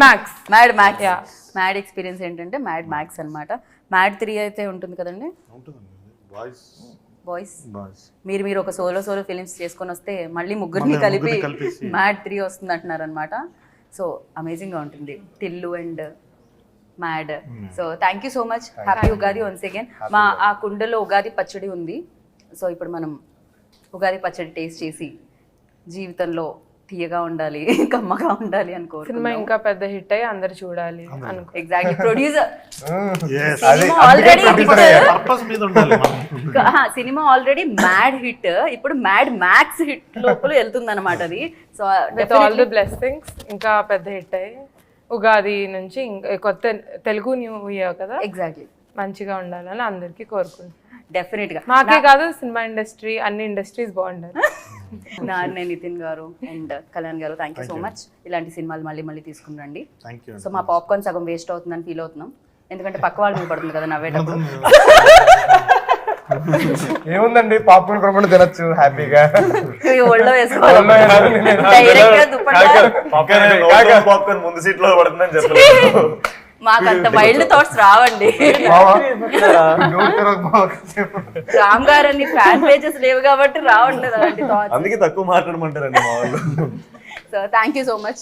Max. Mad Max. Mad experience ఏంటంటే మ్యాడ్ మ్యాక్స్ అన్నమాట. మ్యాడ్ 3 అయితే ఉంటుంది కదండి బాయ్స్. మీరు ఒక సోలో ఫిలిమ్స్ చేసుకొని వస్తే మళ్ళీ ముగ్గురిని కలిపి మ్యాడ్ 3 వస్తుంది అంటున్నారు అనమాట. సో అమేజింగ్ గా ఉంటుంది Tillu and mad. So thank you so much. Happy Ugadi once again. మా ఆ కుండలో ఉగాది పచ్చడి ఉంది. సో ఇప్పుడు మనం ఉగాది పచ్చడి టేస్ట్ చేసి జీవితంలో తీయగా ఉండాలి, కమ్మగా ఉండాలి అనుకో. సినిమా ఇంకా పెద్ద హిట్ అయ్యి అందరు చూడాలి అనుకో. ఎగ్జాక్ట్లీ. ప్రొడ్యూసర్ అది ఆల్రెడీ పర్పస్ మీద ఉండాలి మనం. సినిమా ఆల్రెడీ మ్యాడ్ హిట్, ఇప్పుడు మ్యాడ్ మ్యాక్స్ హిట్ లోపల వెళ్తుంది అనమాట అది. So with all the blessings ఇంకా పెద్ద హిట్ అయ్యి ఉగాది నుంచి ఇంకా కొత్త తెలుగు న్యూ ఇయర్ కదా, ఎగ్జాక్ట్లీ మంచిగా ఉండాలని అందరికీ కోరుకుంటున్నాను. డెఫినెట్ గా. మాకే కాదు సినిమా ఇండస్ట్రీ, అన్ని ఇండస్ట్రీస్ బాగుండాలి. నాన్నే నితిన్ గారు అండ్ కళ్యాణ్ గారు థ్యాంక్ యూ సో మచ్. ఇలాంటి సినిమాలు మళ్ళీ తీసుకుని రండి. Thank you. సో మా పాప్కార్న్ సగం వేస్ట్ అవుతుందని ఫీల్ అవుతున్నాం, ఎందుకంటే పక్క వాళ్ళ మీద పడుతుంది కదా నవ్వేటప్పుడు. ఏముందండి, పాప్కార్న్ కొనుక్కొని తినచ్చు హ్యాపీగా. ఇవి ఒళ్ళో వేసుకోవాలి డైరెక్ట్ గా దుప్పట్టా. పాప్కార్న్ ముందు సీట్ లో పడుతుందని చెప్పలేదు. మాకు అంత వైల్డ్ థాట్స్ రావండి. రామ్ గారని ఫ్యాన్ పేజెస్ లేవు కాబట్టి రావట్లేదు అలాంటి థాట్స్. అందుకే తక్కువ మాట్లాడమంటారండి మా వాళ్ళు. So thank you so much.